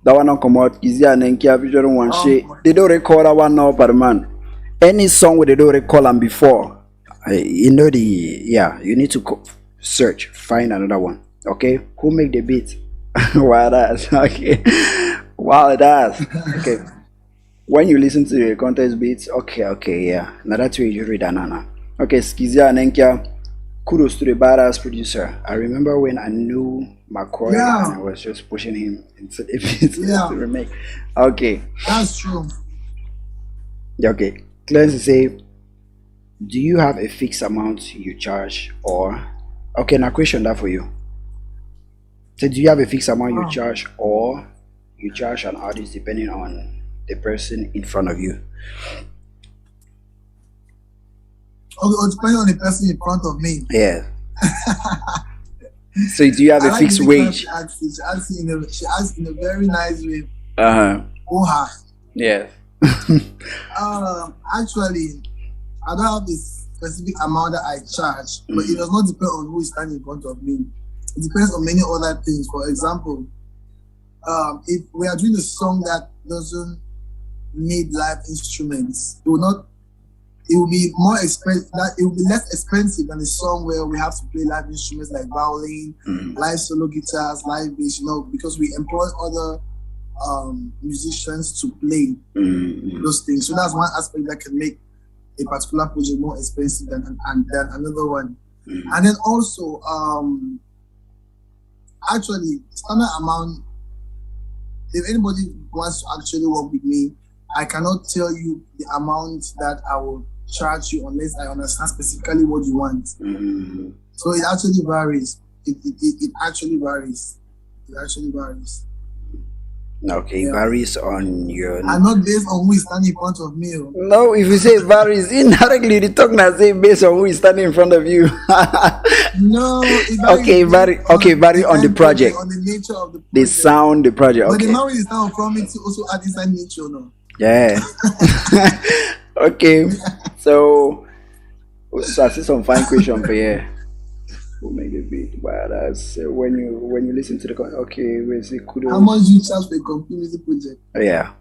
That one not come out. Kizzy and Enkia featuring one shit. They don't record that one now, but man, any song where they don't record them before, you know you need to search, find another one. Okay, who make the beat? Wow, that's okay. Wow, that's okay. When you listen to the contest beats, okay, yeah. Now that's where you read anana. Okay, Skizzy and Enkia. Kudos to the badass producer. I remember when I knew Maccoy and I was just pushing him into the beat to remake. Okay. That's true. Okay. Cleanse say, do you have a fixed amount you charge or okay, now question that for you. So do you have a fixed amount you charge or you charge an artist depending on the person in front of you? Okay, depending on the person in front of me. Yeah. So do you have a fixed wage? She asked in a very nice way. Uh-huh. Yeah. Actually, I don't have this specific amount that I charge, but it does not depend on who is standing in front of me. It depends on many other things. For example, if we are doing a song that doesn't need live instruments, it will be more expensive. It will be less expensive than a song where we have to play live instruments like violin, live solo guitars, live bass. Because we employ other musicians to play those things. So that's one aspect that can make a particular project more expensive than another one. And then also, actually, standard amount. If anybody wants to actually work with me, I cannot tell you the amount that I will charge you unless I understand specifically what you want. So it actually varies. It actually varies. It actually varies. Okay, varies on your. And not based on who is standing in front of me. No, if you say varies, indirectly the talk now say based on who is standing in front of you. No. Vary on the project. On the nature of the project. The sound, the project. But okay. the man is now from it to also add inside nature, no. Yeah. Okay. So I see some fine question for you. Who made the beat? But when you listen to the okay, we say kudos. How much do you charge for a complete music project? Yeah.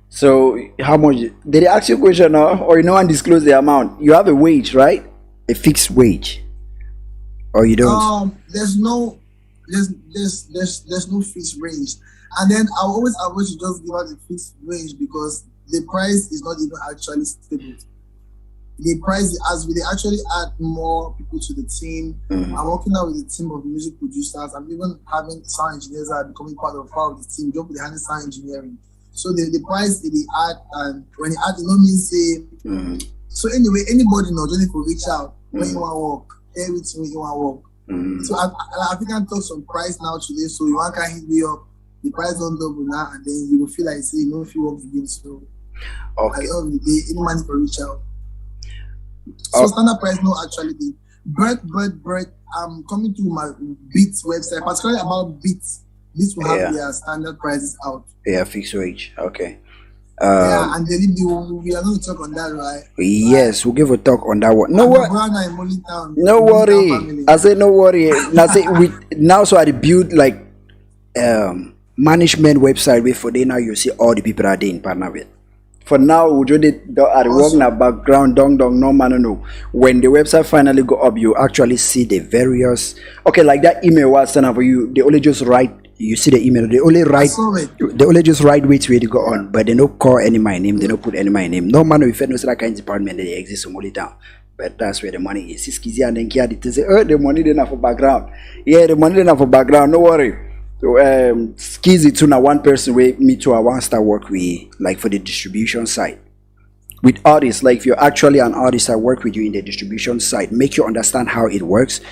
So how much did they ask you a question or no one disclose the amount? You have a wage, right? A fixed wage. Or you don't? There's no fixed range. And then I always avoid to just give out the fixed range because the price is not even actually stable. The price, as we actually add more people to the team, I'm working out with a team of music producers. I'm even having sound engineers that are becoming part of the team, just with the hand sound engineering. So the price that they add, and when they add, means say. So anyway, anybody know, just need to reach out when you want to work. Everything when you want to work. So I think I talk some price now today, so you can hit me up. The price don't double now, and then you will feel like say if you work again. So at the end of the day, anyone can reach out. So standard price no actually the bread. I'm coming to my Beats website, particularly about Beats. This will have their standard prices out. Yeah, fixed wage. Okay. And then we are going to talk on that, right? Yes, we'll give a talk on that one. No worry. No worry. I said no worry. I say now so I build like management website where for day now you see all the people that they in partner with. For now, we just did at work in the background, dong, no man, no. When the website finally go up, you actually see the various. Okay, like that email was sent out for you. They only just write. You see the email. They only write. They only just write which way to go on, but they don't call any my name. They don't put any my name. No man, if you know that kind of department, they exist in molytown. But that's where the money is. It's easy and then they say, oh, the money didn't have for background. Yeah, the money didn't have for background. No worry. So, skizzy to now one person with me to I want to start work with like for the distribution side with artists. Like if you're actually an artist, I work with you in the distribution side, make you understand how it works,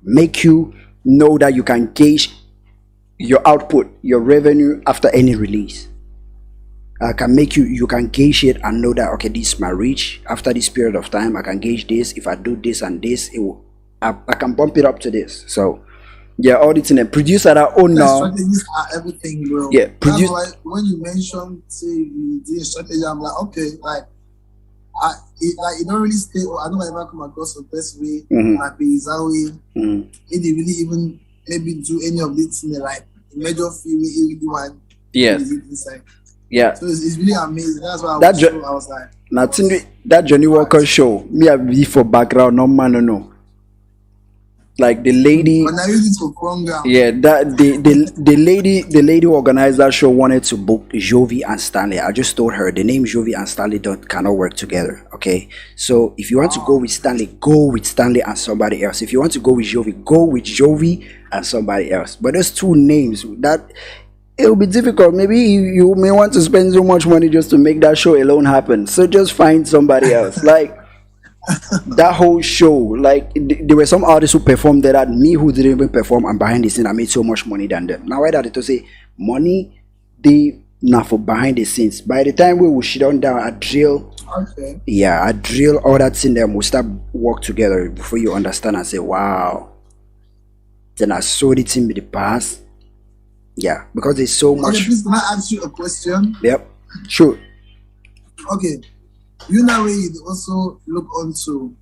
make you know that you can gauge your output, your revenue after any release. I can make you can gauge it and know that okay, this is my reach after this period of time. I can gauge this. If I do this and this, it will, I can bump it up to this. So yeah, auditing and produce at our own now. Strategies are everything, bro. Yeah, that's why when you mention say you did strategy, I'm like, okay, like it don't really stay. I don't ever come across the best way, like Zawi. It didn't really even maybe do any of this in the like major fee we really want. Yeah. Yeah. So it's really amazing. That's why I was like, nothing that Johnny Walker show. Me a be for background, no man, no. Like the lady, yeah, that the lady who organized that show wanted to book Jovi and Stanley. I just told her the name Jovi and Stanley cannot work together. Okay, so if you want to go with Stanley and somebody else. If you want to go with Jovi and somebody else. But those two names that it will be difficult. Maybe you may want to spend so much money just to make that show alone happen. So just find somebody else. Like. That whole show, like there were some artists who performed there that me who didn't even perform, and behind the scene I made so much money than them. Now why that to say money they not for behind the scenes. By the time we will shit on down, I drill all that in them, we'll start work together before you understand and say wow. Then I saw it in the past. Yeah, because there's so much. Please, can I ask you a question? Yep, sure. Okay. You know, you also look on to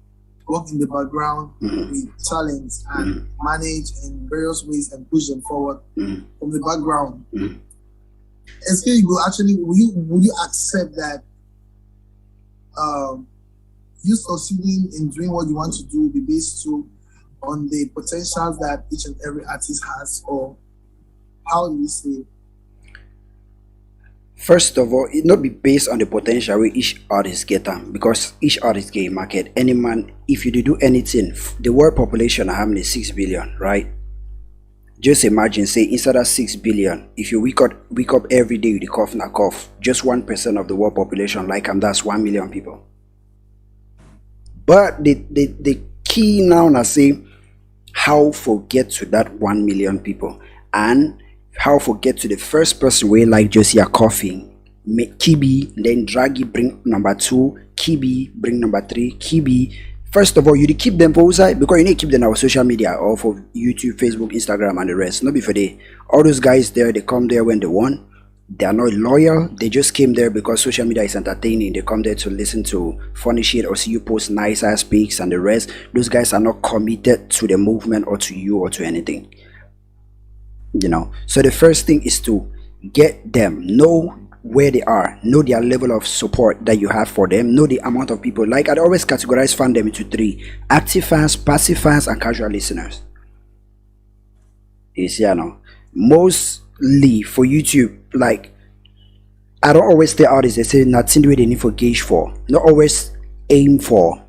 work in the background with talents and manage in various ways and push them forward from the background. You go actually, will you accept that you succeeding in doing what you want to do will be based on the potentials that each and every artist has, or how do you say? First of all, it not be based on the potential where each artist get them, because each artist get a market. Any man, if you do anything, the world population are having 6 billion, right? Just imagine, say inside of 6 billion, if you wake up every day with the cough na cough, just 1% of the world population, like that's 1 million people. But the key now I say how forget to that 1 million people, and how forget to the first person where like just your coughing, make Kibi, then Draggy bring number 2, Kibi bring number 3, Kibi. First of all, you keep them for outside because you need to keep them on social media or for YouTube, Facebook, Instagram, and the rest. Not before all those guys there, they come there when they want. They are not loyal. They just came there because social media is entertaining. They come there to listen to funny shit or see you post nice ass pics and the rest. Those guys are not committed to the movement or to you or to anything. You know, so the first thing is to get them, know where they are, know their level of support that you have for them, know the amount of people. Like I'd always categorize fandom into 3: active fans, passive fans, and casual listeners. Is mostly for YouTube, like I don't always tell artists, they say nothing they need for gauge for. Not always aim for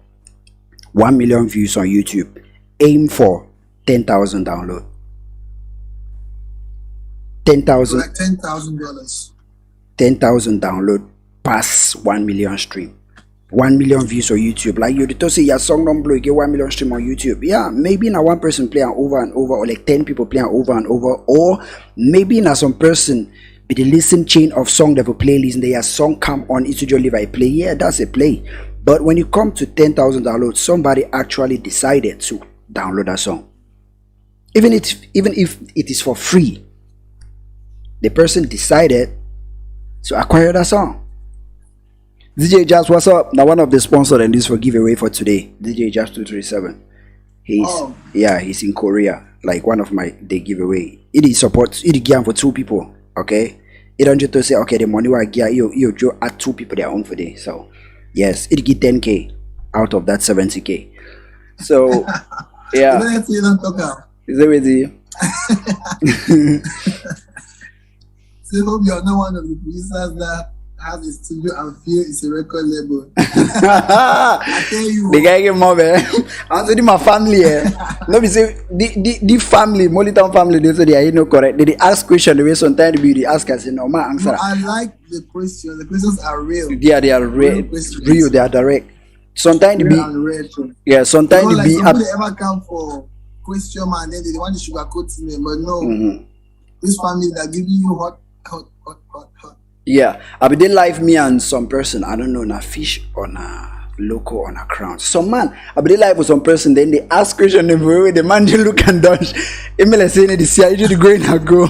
1 million views on YouTube. Aim for 10,000 downloads. 10,000 like $10,000. 10,000 download pass 1 million stream, 1 million views on YouTube. Like you to say your song don't blow, you get 1 million stream on YouTube. Yeah, maybe now one person playing over and over, or like 10 people playing over and over, or maybe now some person be the listen chain of song that will playlist and their song come on it's just leave I play. Yeah, that's a play. But when you come to 10,000 downloads, somebody actually decided to download that song. Even if it is for free. The person decided to acquire that song. DJ Jazz, what's up? Now one of the sponsors and this for giveaway for today. DJ Jazz 237. He's in Korea. Like one of the giveaway. It is support. It is game for 2 people. Okay. It don't just say okay the money I get you Joe add two people their own for day. So yes, it get 10k out of that 70k. So yeah, You don't talk out. is that with you? So I hope you're not one of the producers that has a studio and feel it's a record label. I tell you. The guy get more man. I'm saying my family no be say the family, molytown family, they say they are no correct. They ask question the way sometimes they ask us, no man answer. No, I like the questions. The questions are real. Yeah, they are real, they are direct. Sometimes they be sometimes like they be somebody ever come for question man, then they want to sugarcoat them, but no. This family that giving you hot. Yeah, I be they live me and some person, I don't know, na fish or na local or na crown. Some man, I be they live with some person, then they ask question the man just look and dodge. Emile saying the CIG the going and go.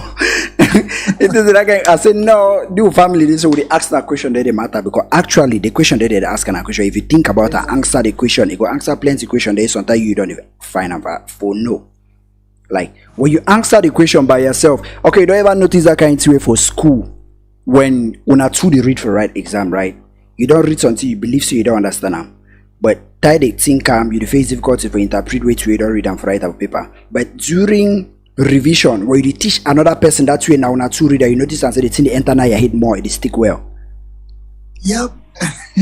It is like I said no, do family this so they ask that question they matter because actually the question they ask an question, if you think about and answer the question, it go answer plenty question there sometimes you don't even find out for no. Like when you answer the question by yourself, okay, you don't ever notice that kind of way for school. When I two the read for right exam, right? You don't read until you believe so you don't understand them. But tie the think you the face difficulty for interpret way to you don't read them for write up paper. But during revision, where you teach another person that way now two reader, you notice and say the thing they enter now your head more, it stick well. Yep.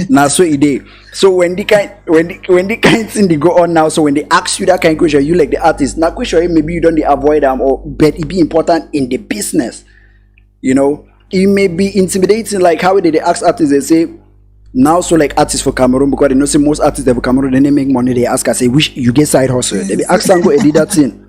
Now so it is. So when the kind thing they go on now, so when they ask you that kind of question, you like the artist, now question maybe you don't avoid them or but it be important in the business. You know, it may be intimidating like how did they ask artists, they say now so like artists for Cameroon because they know say most artists they for Cameroon then they make money, they ask I say wish you get side hustle. They be ask Sango edit that thing.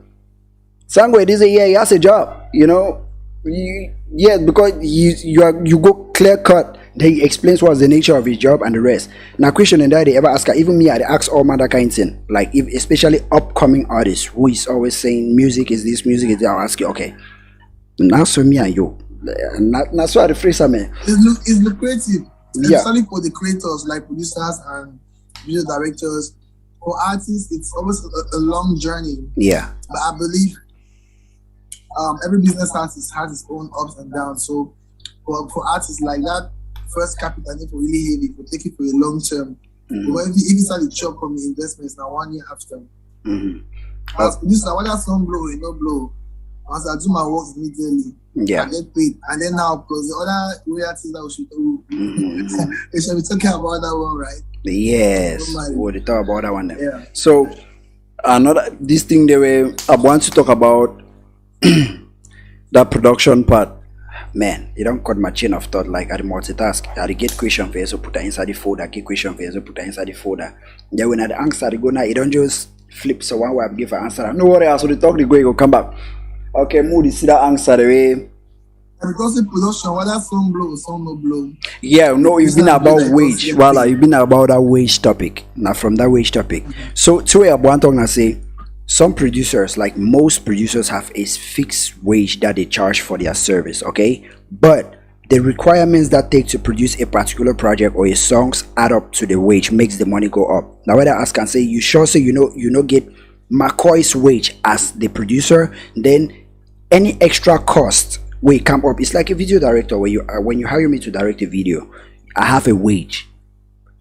Sango edit say yeah he has a job, you know. Because you go clear cut. Then he explains what's the nature of his job and the rest. Now question and that they ever ask her, even me I ask all man that kind of thing. Like if especially upcoming artists who is always saying music is this, music is that, I'll ask you, okay. Now so me and you. Not so the phrase I mean. It's lucrative. Especially for the creators like producers and video directors. For artists it's almost a long journey. Yeah. But I believe every business has its own ups and downs. So for artists like that, first capital need for really heavy for take it for a long term. But if you start to chop from the investments now 1 year after. As producer, when that song blow, it no blow. Once I do my work immediately, I get paid. And then now plus the other royalties that we should do. We should be talking about that one, right? Yes. We'll talk about that one then. Yeah. So this thing they were I want to talk about that production part. Man, you don't cut my chain of thought like I multitask. I get question for you, so put that inside the folder, get question for you, so put that inside the folder. Then when I the answer they go now, you don't just flip so one way I give an answer. No worry, so the talk they go, you go come back. Okay, mood see that answer the way. And because the production, whether some blow, some no blow. Yeah, no, you've been about wage. Voila, you've been about that wage topic. Now from that wage topic. So to I want to say some producers, like most producers, have a fixed wage that they charge for their service, okay? But the requirements that take to produce a particular project or a songs add up to the wage, makes the money go up. Now when I ask and say, you sure say you know get Maccoy's wage as the producer, then any extra cost will come up. It's like a video director where when you hire me to direct a video, I have a wage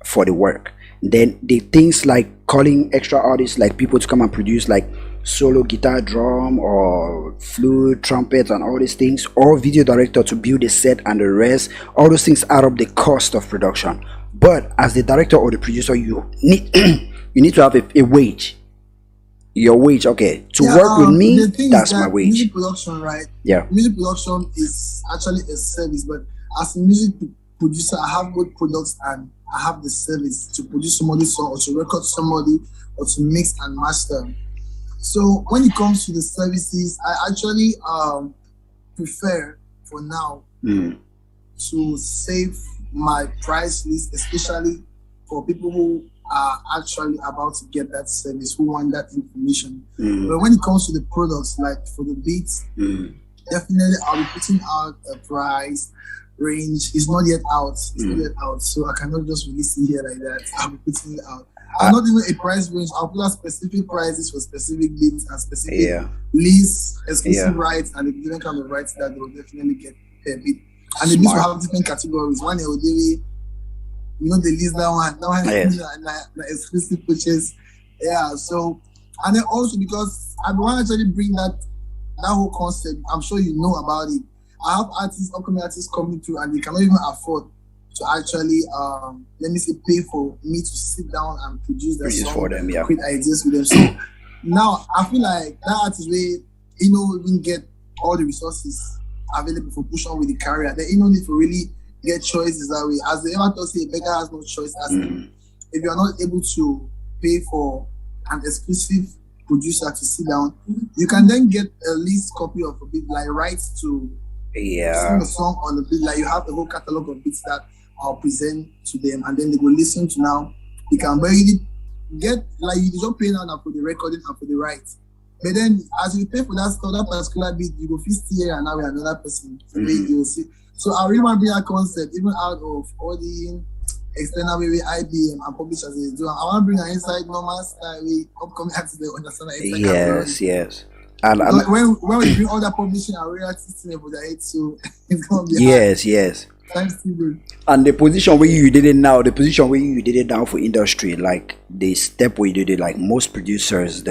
for the work. Then the things like calling extra artists like people to come and produce like solo guitar, drum or flute, trumpet and all these things, or video director to build a set and the rest, all those things add up the cost of production. But as the director or the producer, you need you need to have a wage. Your wage, okay, to work with me, that's my wage. Music production, right? Yeah, music production is actually a service, but as a music producer, I have both products and I have the service to produce somebody's song or to record somebody or to mix and master. So when it comes to the services, I actually prefer for now to save my price list, especially for people who are actually about to get that service, who want that information. But when it comes to the products, like for the beats, definitely I'll be putting out a price range. It's not yet out. So I cannot just release it here like that. I'll be putting it out. I'm not even a price range. I'll put out specific prices for specific beats and specific lists, exclusive rights, and the different kind of rights that they will definitely get per beat. And the beats will Smart. have different categories. One Eodere, the list that one. That one Yes. is exclusive purchase. Yeah. So, and then also because I want to actually bring that whole concept. I'm sure you know about it. I have upcoming artists coming through, and they cannot even afford to actually, let me say, pay for me to sit down and produce that Produce song, for them, yeah. create ideas with them. So now I feel like that artist way, even get all the resources available for push on with the career. They need to really get choices that way. As the ever say, a beggar has no choice. As if you are not able to pay for an exclusive producer to sit down, you can then get a least copy of a beat, like rights to sing a song on the beat. Like you have a whole catalog of beats that I'll present to them, and then they will listen to now. You can barely get, like, you just pay now for the recording and for the rights. But then as you pay for that stuff, that particular beat, you go fist here and now with another person. You will see. So I really want to bring that concept even out of all the external way IBM and publishers they do. I want to bring an inside normal style way upcoming artists they understand that. Yes. And when we bring all that publishing and royalty system for the head, so it's gonna be yes. Thanks to you. And the position where you did it now for industry, like the step where you did it, like most producers,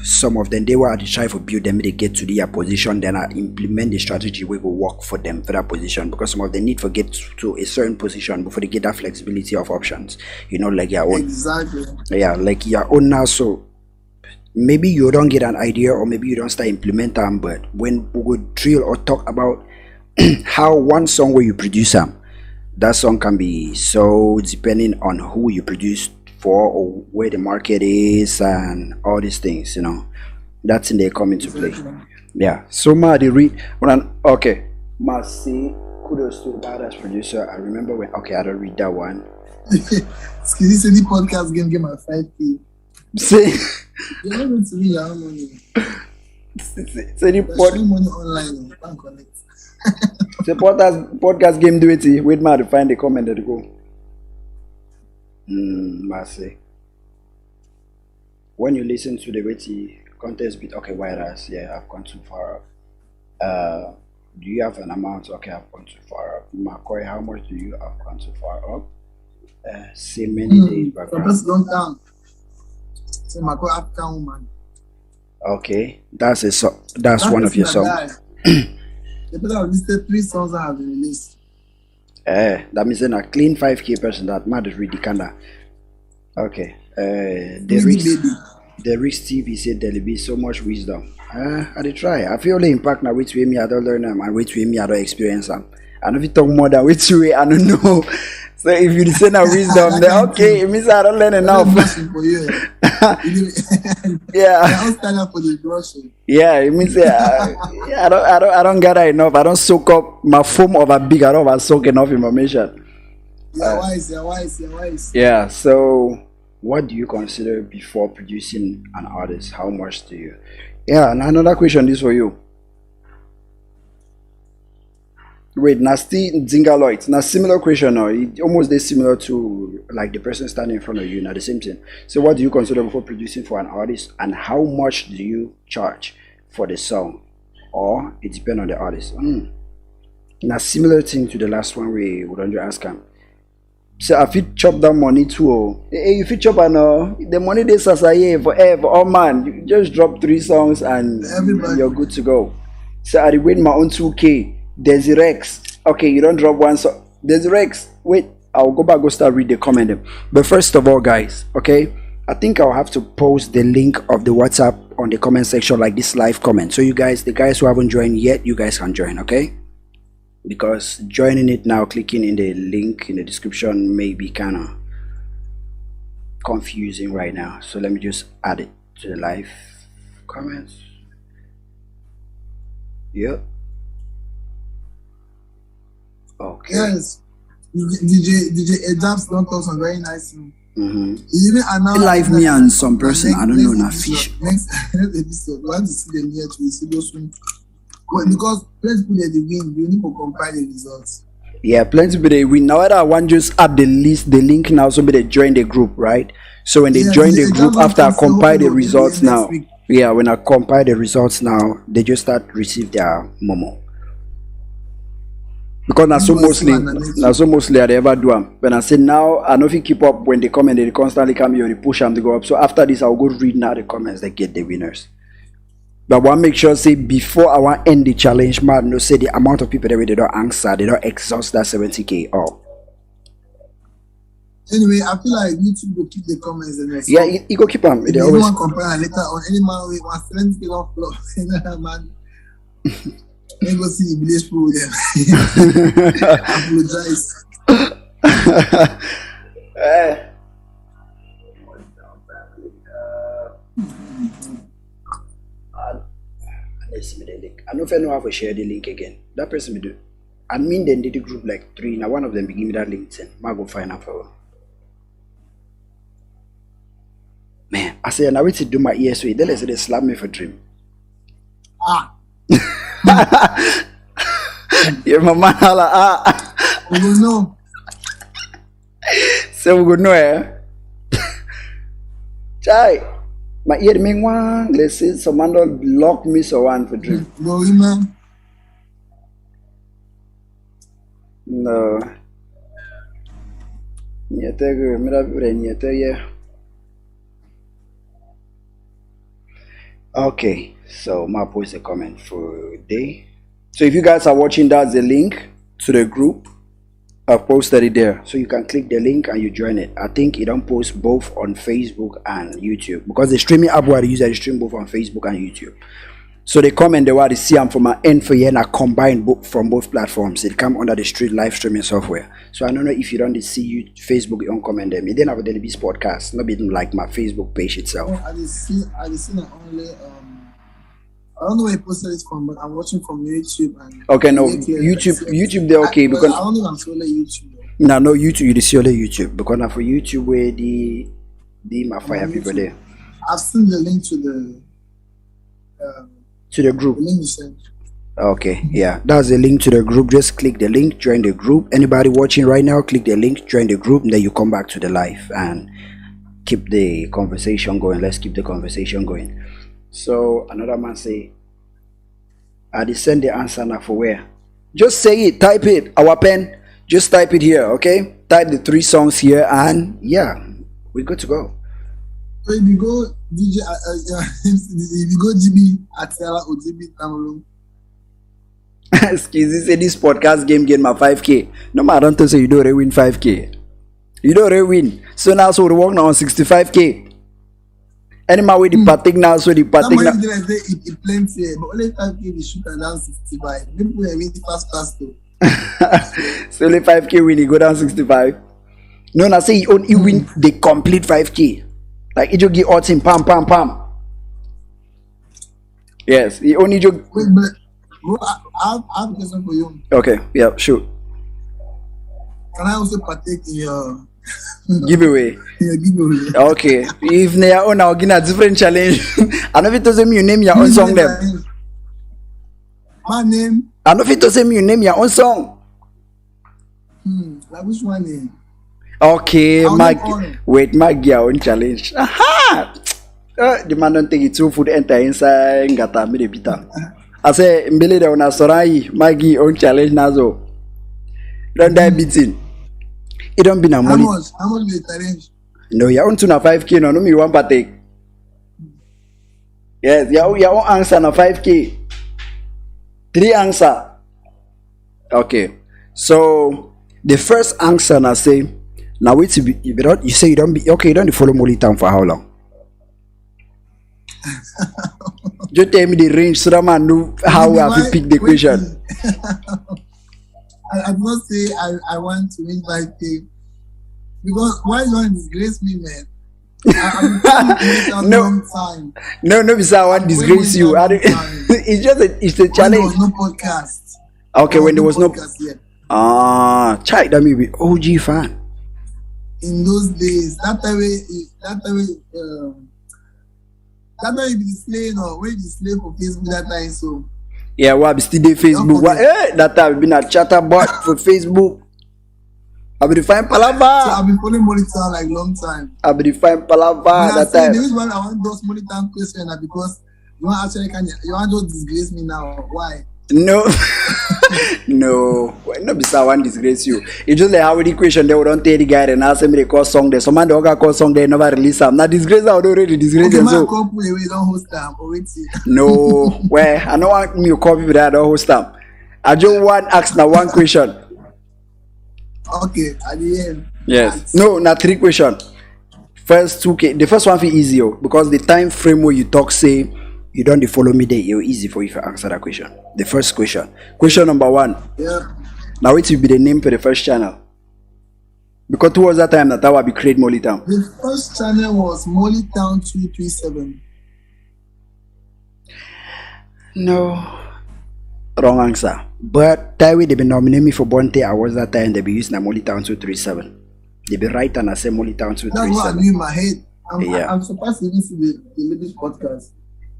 some of them, they were try to build them, they get to their position, then I implement the strategy we will work for them for that position, because some of them need to get to a certain position before they get that flexibility of options, like your own. Exactly. Yeah, like your own now. So maybe you don't get an idea, or maybe you don't start implement them, but when we would drill or talk about how one song where you produce them, that song can be so depending on who you produce for or where the market is and all these things, that's in there come into play. Yeah. So ma they read okay. Ma say kudos to the badass producer. I remember when I don't read that one. Excuse me, podcast game my 5K. Say you're not going to me your money. Say the money online, you can't connect. The podcast game do it. Wait ma to find the comment that go. Mercy. When you listen to the witty contest bit, okay, whereas I've gone too far up. Do you have an amount? Okay, I've gone too far up. Maccoy, how much do you have gone too far up? Say many days back. That's long time. Say Maccoy African woman. Okay, that's one of your songs. The people have listed 3 songs that have been released. That means a clean 5K person that mad is really kinda. Okay. The Rich TV said there'll be so much wisdom. I did try. I feel the impact now which way me I don't learn them and which way me I don't experience them. And if you talk more than which way I don't know. So if you say now wisdom, then okay, it means I don't learn enough. Yeah. I don't stand up for the brushing. Yeah, it means I don't gather enough. I don't soak up my form of a big. I don't soak enough information. You're wise. Yeah. So, what do you consider before producing an artist? How much do you? Yeah. And another question is for you. Wait, nasty Zingaloid. Now similar question now. It almost is similar to like the person standing in front of you. Now the same thing. So what do you consider before producing for an artist, and how much do you charge for the song? Or it depends on the artist. Now similar thing to the last one we would ask him. So if you chop that money too, if you chop the money they say forever, oh man, you just drop 3 songs and you're good to go. So I win my own 2K. There's the Rex. Okay, you don't drop one song. There's the Rex. Wait, I'll go start read the comment. But first of all, guys, okay, I think I'll have to post the link of the WhatsApp on the comment section, like this live comment. So you guys, the guys who haven't joined yet, you guys can join, okay? Because joining it now, clicking in the link in the description may be kind of confusing right now. So let me just add it to the live comments. Yep. Okay. Yes. DJ Adams don't talk some very nice thing. Even live me and some person I don't know na fish. Next episode, we want to see them here to see those wins. Well, because plenty people they win, you need to compile the results. Yeah, plenty people they win. Now I want just add the link now, so they join the group, right? So when they join the group after I compile the results now, when I compile the results now, they just start receive their momo. Because now so mostly I ever do them. When I say now, I know if you keep up when they come and they constantly come here, they push them to go up. So after this, I'll go read now the comments that get the winners. But I want to make sure say before I want end the challenge, man, no say the amount of people that they don't answer, they don't exhaust that 70k all. Anyway, I feel like YouTube will keep the comments and yeah, you go keep them. They always compare later on. Any man with one friend get off floor, man. Let go see the village people there. Apologize. Let's see the link. I don't know if I know how to share the link again. That person will do. I mean, then did the group like 3. Now one of them give me that link. I go find out for. Man, I say, I wait to do my ESO. Then they say they slap me for dream. Yeah, my man, we don't know. So we go know, eh? Chai, my ear me one. Let's see, someone don't lock me so one for dream. No, man. No. Nyete, me da nyete yeah. Okay, so I'll post a comment for day. So if you guys are watching, that's the link to the group. I've posted it there, so you can click the link and you join it. I think it don't post both on Facebook and YouTube because the streaming app where I use, I stream both on Facebook and YouTube. So they comment the word they see them from my end for you and I combine both from both platforms. It come under the street live streaming software. So I don't know if you don't see you Facebook, you don't comment them. It didn't have a daily beast podcast, not even like my Facebook page itself. I just see that only I don't know where you posted it from, but I'm watching from YouTube and okay, no, YouTube they're okay because I don't think I'm solely YouTube though. No, YouTube, you see only YouTube because now for YouTube where the my fire people there. I've seen the link to the group. The link you sent. Okay, yeah, that's the link to the group. Just click the link, join the group. Anybody watching right now, click the link, join the group, and then you come back to the live and keep the conversation going. Let's keep the conversation going. So another man say, I send the answer now for where? Just say it, type it, our pen, just type it here, okay? Type the 3 songs here and yeah, we're good to go. So if you go DJ, if you go GB Atela or GB Cameroon. Excuse me, say this podcast game get my 5k. No matter, don't tell say you don't really win 5k. You don't really win. So now so we work now on 65k. Any man with the parting now, so the parting now. It plenty, but only 5k we shoot down 65. People are really fast though. So only 5k win, he go down 65. No, I say he only win the complete 5k. Like it just get odds in pam. Yes, he only just. Wait, but bro, I have a question for you. Okay, yeah, sure. Can I also partake in your giveaway? Yeah, giveaway. Okay, if they are on, I'll give a different challenge. I know if it doesn't mean you name your own song them. My name. I know if it doesn't mean you name your own song. Like which one name? Okay, Maggie, your own challenge. Aha! The man don't take it too food enter inside ngata me the bita. I say mbele de una sorai Maggie own challenge nazo. Don't die beating. It don't be na money. How much the challenge? No, you own to na 5k no me one partake. Yes, your own answer na 5k. 3 answer. Okay. So the first answer na say now wait to be you say you don't be okay, you don't follow molytown for how long? Just tell me the range so that man know how we have to pick the question. I must say I want to win 5k because why you want to disgrace me, man? No, because I want to disgrace you. It's a challenge. There was no podcast. Okay, when there was no podcast yet. Chai, that may be OG fan. In those days, that time you be displaying or when you display for Facebook that time, so yeah, well, I'm still there Facebook. That time I've been a chatterbot for Facebook. I've been fine palava. So I've been following molytown like long time. I've been fine palava that time. The reason why I want those molytown questions because you want to disgrace me now. Why? No. No, no be one disgrace you. It's just like how the question they would don't tell the guy and ask him to call song there. Some man they call song they never release them. Now disgrace I would already disgrace Okay, them. man, So couple we don't host them. Or wait see. no, well I don't want me to call people that I don't host them. I just want ask now one question. Okay, at the end. Yes. No, not three question. First 2K. The first one feel easier because the time frame where you talk say you don't dey follow me there, it's easy for you to answer that question. The first question. Question number one. Yeah. Now it will be the name for the first channel. Because towards that time that I will be create Molytown. The first channel was molytown 237. No. Wrong answer. But that way they be nominate me for Bonte Awards that time they be using Molytown 237. They be right and I say Molytown 237. That's what I knew in my head. Yeah. I'm surprised to even see the Liby podcast.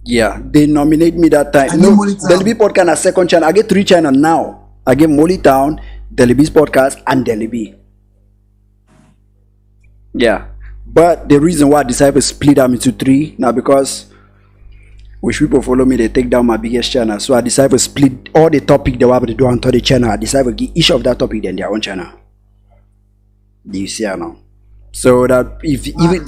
Yeah, they nominate me that time. I No, know Molytown. the Liby podcast a second channel. I get 3 channels now. I get Molytown, the Liby's podcast, and the Liby. Yeah. But the reason why I decided to split them into 3 now because which people follow me, they take down my biggest channel. So I decided to split all the topic they want to do onto the channel. I decided to give each of that topic then their own channel. Do you see her now? So that if even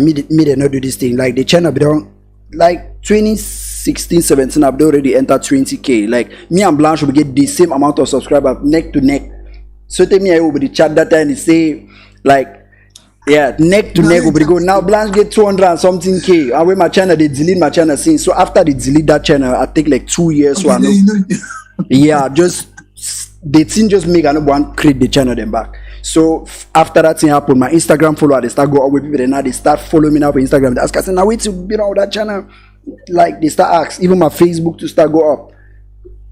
me they not do this thing like the channel be done like 2016-17 I've already entered 20k. Like me and Blanche will get the same amount of subscribers neck to neck. So tell me I will be the chat that time and say like yeah neck to neck will be go now Blanche get 200 and something k and when my channel they delete my channel since so after they delete that channel I take like 2 years Okay, so I know you know, yeah just the thing just make I no want create the channel them back. So after that thing happened, my Instagram follower they start go up with people. Then now they start following me now for Instagram. They ask us now wait to be on that channel. Like they start ask even my Facebook to start go up.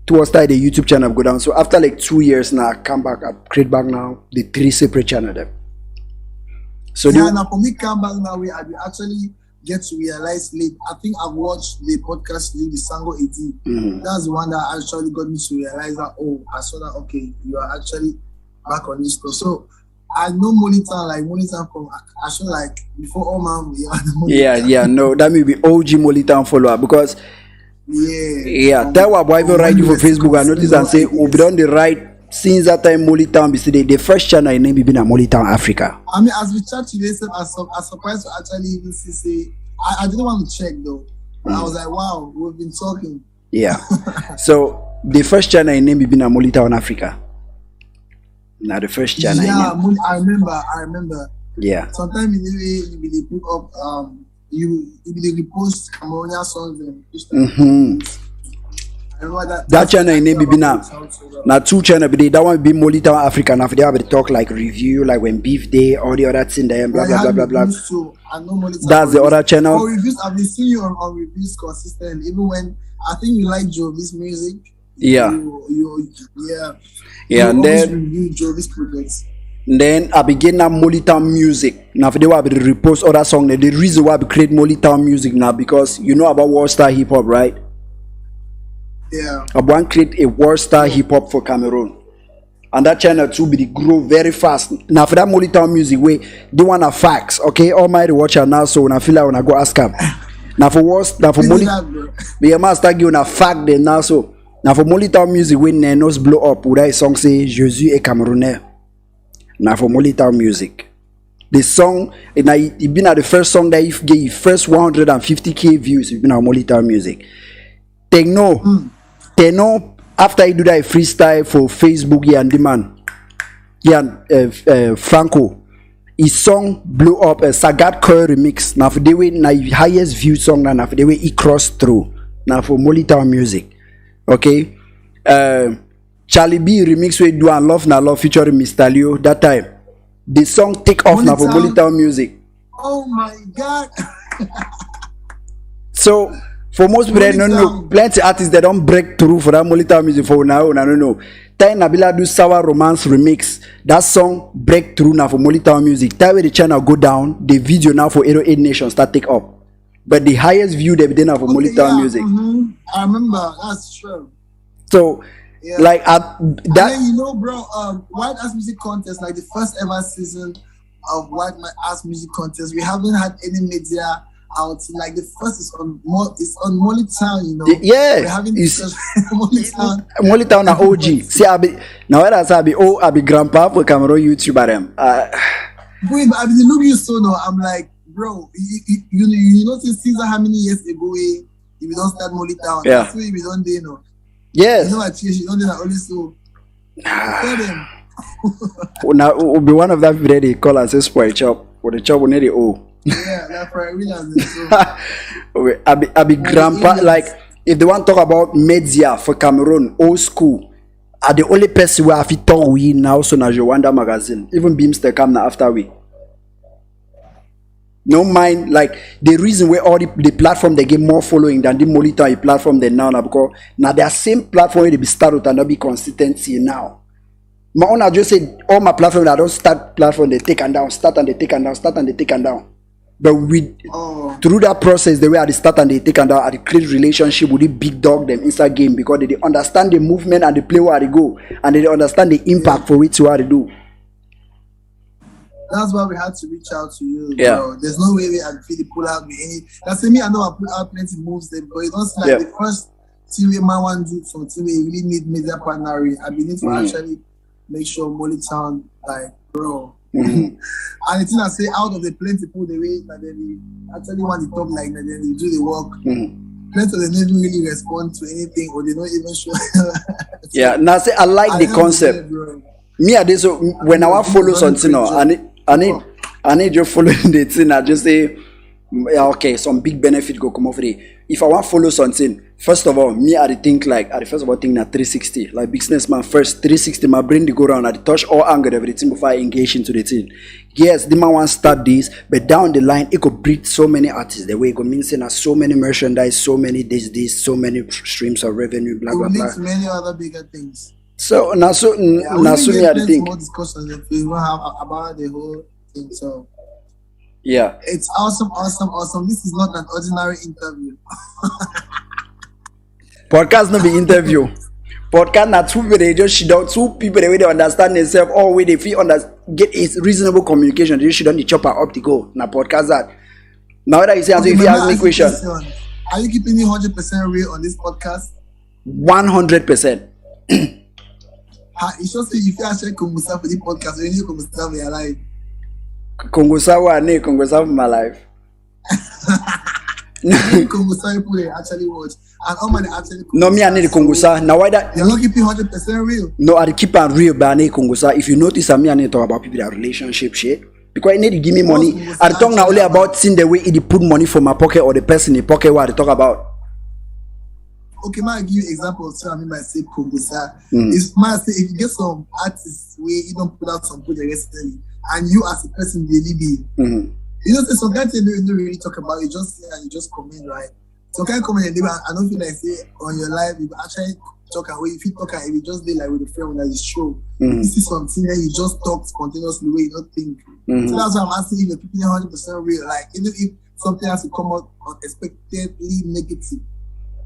Towards that the YouTube channel go down. So after like 2 years now, I come back, I create back now the 3 separate channel them. So yeah, now for me come back now I will actually get to realize late. I think I've watched the podcast with Sango 18. Mm-hmm. That's the one that actually got me to realize that I saw that okay, you are actually back on this stuff. So I know Molytown from actually like before all man. Yeah, no, that may be OG Molytown follower because tell what boy even write you for Facebook and notice and say we done the right since that time Molytown be today. The first channel name be been a Molytown Africa. I mean as we chat today, I'm surprised to actually even say I didn't want to check though. But I was like, wow, we've been talking. Yeah. So the first channel name be been a Molytown Africa. Now the first channel. Yeah, I remember. Yeah. Sometimes in the way you be put up you be repost Cameroonian songs and I remember that channel name be now 2 channel be that one be Molytown Africa. Now for they have to talk like review like when beef day all the other thing there blah blah blah. I know Molytown. That's the other channel. For reviews, I've been seeing you on reviews consistent. Even when I think you like Jovi's music. Yeah. You and then review Jovi's projects. Then I begin now Molytown music. Now for they will be repost other song. The reason why I create Molytown music now because you know about World Star Hip Hop, right? Yeah. I want to create a World Star Hip Hop for Cameroon. And that channel too be grow very fast. Now for that Molytown music way, they want a facts, okay? All my watcher now so when I feel like when I go ask them. Now for Molytown, we must start giving a fact then now so. Now for Molytown music when Nenos blow up, would that song say Jésus est Camerounais? Now for Molytown music. The song, it been at the first song that if gave first 150k views, it been our Molytown music. Techno, after you do that freestyle for Facebook, and demand, Franco, his song blew up a Sagat Coil remix. Now for the way, now highest viewed song now for the way he crossed through. Now for Molytown music, okay. Charlie B remix we do and love na love featuring Mr. Leo that time. The song take off now for Molytown music. Oh my God! So. For most people, they don't know. Plenty artists they don't break through for that Molytown music for now. I don't know. Tay Nabila do Sour Romance remix. That song break through now for Molytown music. That way the channel go down. The video now for 808 Nation start take up. But the highest view they be now for Molytown music. I remember. That's true. So like that. And then, you know, bro. White Ass Music Contest, like the first ever season of White Ass Music Contest, we haven't had any media out. Like the first is on Molytown, you know. Yeah, we're having it's Molytown. Molytown na OG. See, I be now when I say I be grandpa for Cameroon YouTuber them. Wait, but I've been looking so now. I'm like, bro, you notice things how many years ago if we don't start Molytown, Yeah. that's why we don't do, you know. Yes. You know what you don't do that only so. Tell them. Now will be one of that video they call us a spoil chop. Or the chop will need the O. Yeah, that's right. We so. I be grandpa. Like if they want to talk about media for Cameroon, old school, are the only person where I fit talk we now so na Rwanda magazine. Even Beamster come now after we. No mind like the reason where all the platform they get more following than the Molytown platform they now because now their same platform where they be started and not be consistency now. My own I just say all my platform that don't start platform they take and down, start and they take and down, start and they take and down. But through that process, the way I start and they take and down, I create relationship with the big dog them inside game because they understand the movement and they play where they go and they understand the impact for which what they do. That's why we had to reach out to you. Yeah. Bro. There's no way we had to pull out me any. That's me. I know I put out plenty moves there, but it don't seem like the first thing we might want to do something we really need media partnering. I believe to actually make sure Molytown, like, bro. And the thing I say, out of the plenty people they wait, and then they actually want to talk like that, then they do the work. Plenty of them never really respond to anything, or they don't even show. Yeah, now say I like the concept. Me, I did so when I want follow something, I need you following the thing. I just say, yeah, okay, some big benefit go come off it. If I want follow something, first of all, me I think like I first of all think na 360, like businessman first 360. My brain they go around, I touch all angle everything before I engage into the thing. Yes, the man want start this, but down the line it could breed so many artists. The way it could mean saying so many merchandise, so many this, so many streams of revenue, blah blah blah. Many other bigger things. So now so me I think. More discussions if we will have about the whole thing. So. Yeah. It's awesome. This is not an ordinary interview. Podcast not be interview. Podcast not two people they just shit out. Two people they understand themselves or way they feel get is reasonable communication. They just don't chop up to go. Now podcast that. Now that you say if you ask me question. Are you keeping me 100% real on this podcast? 100%. It's just if you actually come for the podcast, you need to come for your life. Congo Sawa my life. Congo Sawa people actually watch and all my actually. No, me I need the Congo Sawa. Now why that? You're not keeping 100% real. No, I keep it real, but I need Congo Sawa. If you notice, me I need to talk about people that relationship shit because I need to give me money. I talk now only about seeing the way he put money for my pocket or the person in the pocket. What I talk about. Okay, man, I give you examples. So I mean, I say Congo Sawa. If man say if you get some artists where you don't put out some project recently. And you as a person, they Liby. You know, some guys they don't really talk about it, just say and you just comment, right? So can comment and I don't feel like say on your life you actually talk away. If you talk and if you just be like with a friend that is show, you see something that you just talk spontaneously where you don't think. So that's why I'm asking if you're keeping 100% real. Like even if something has to come out unexpectedly negative.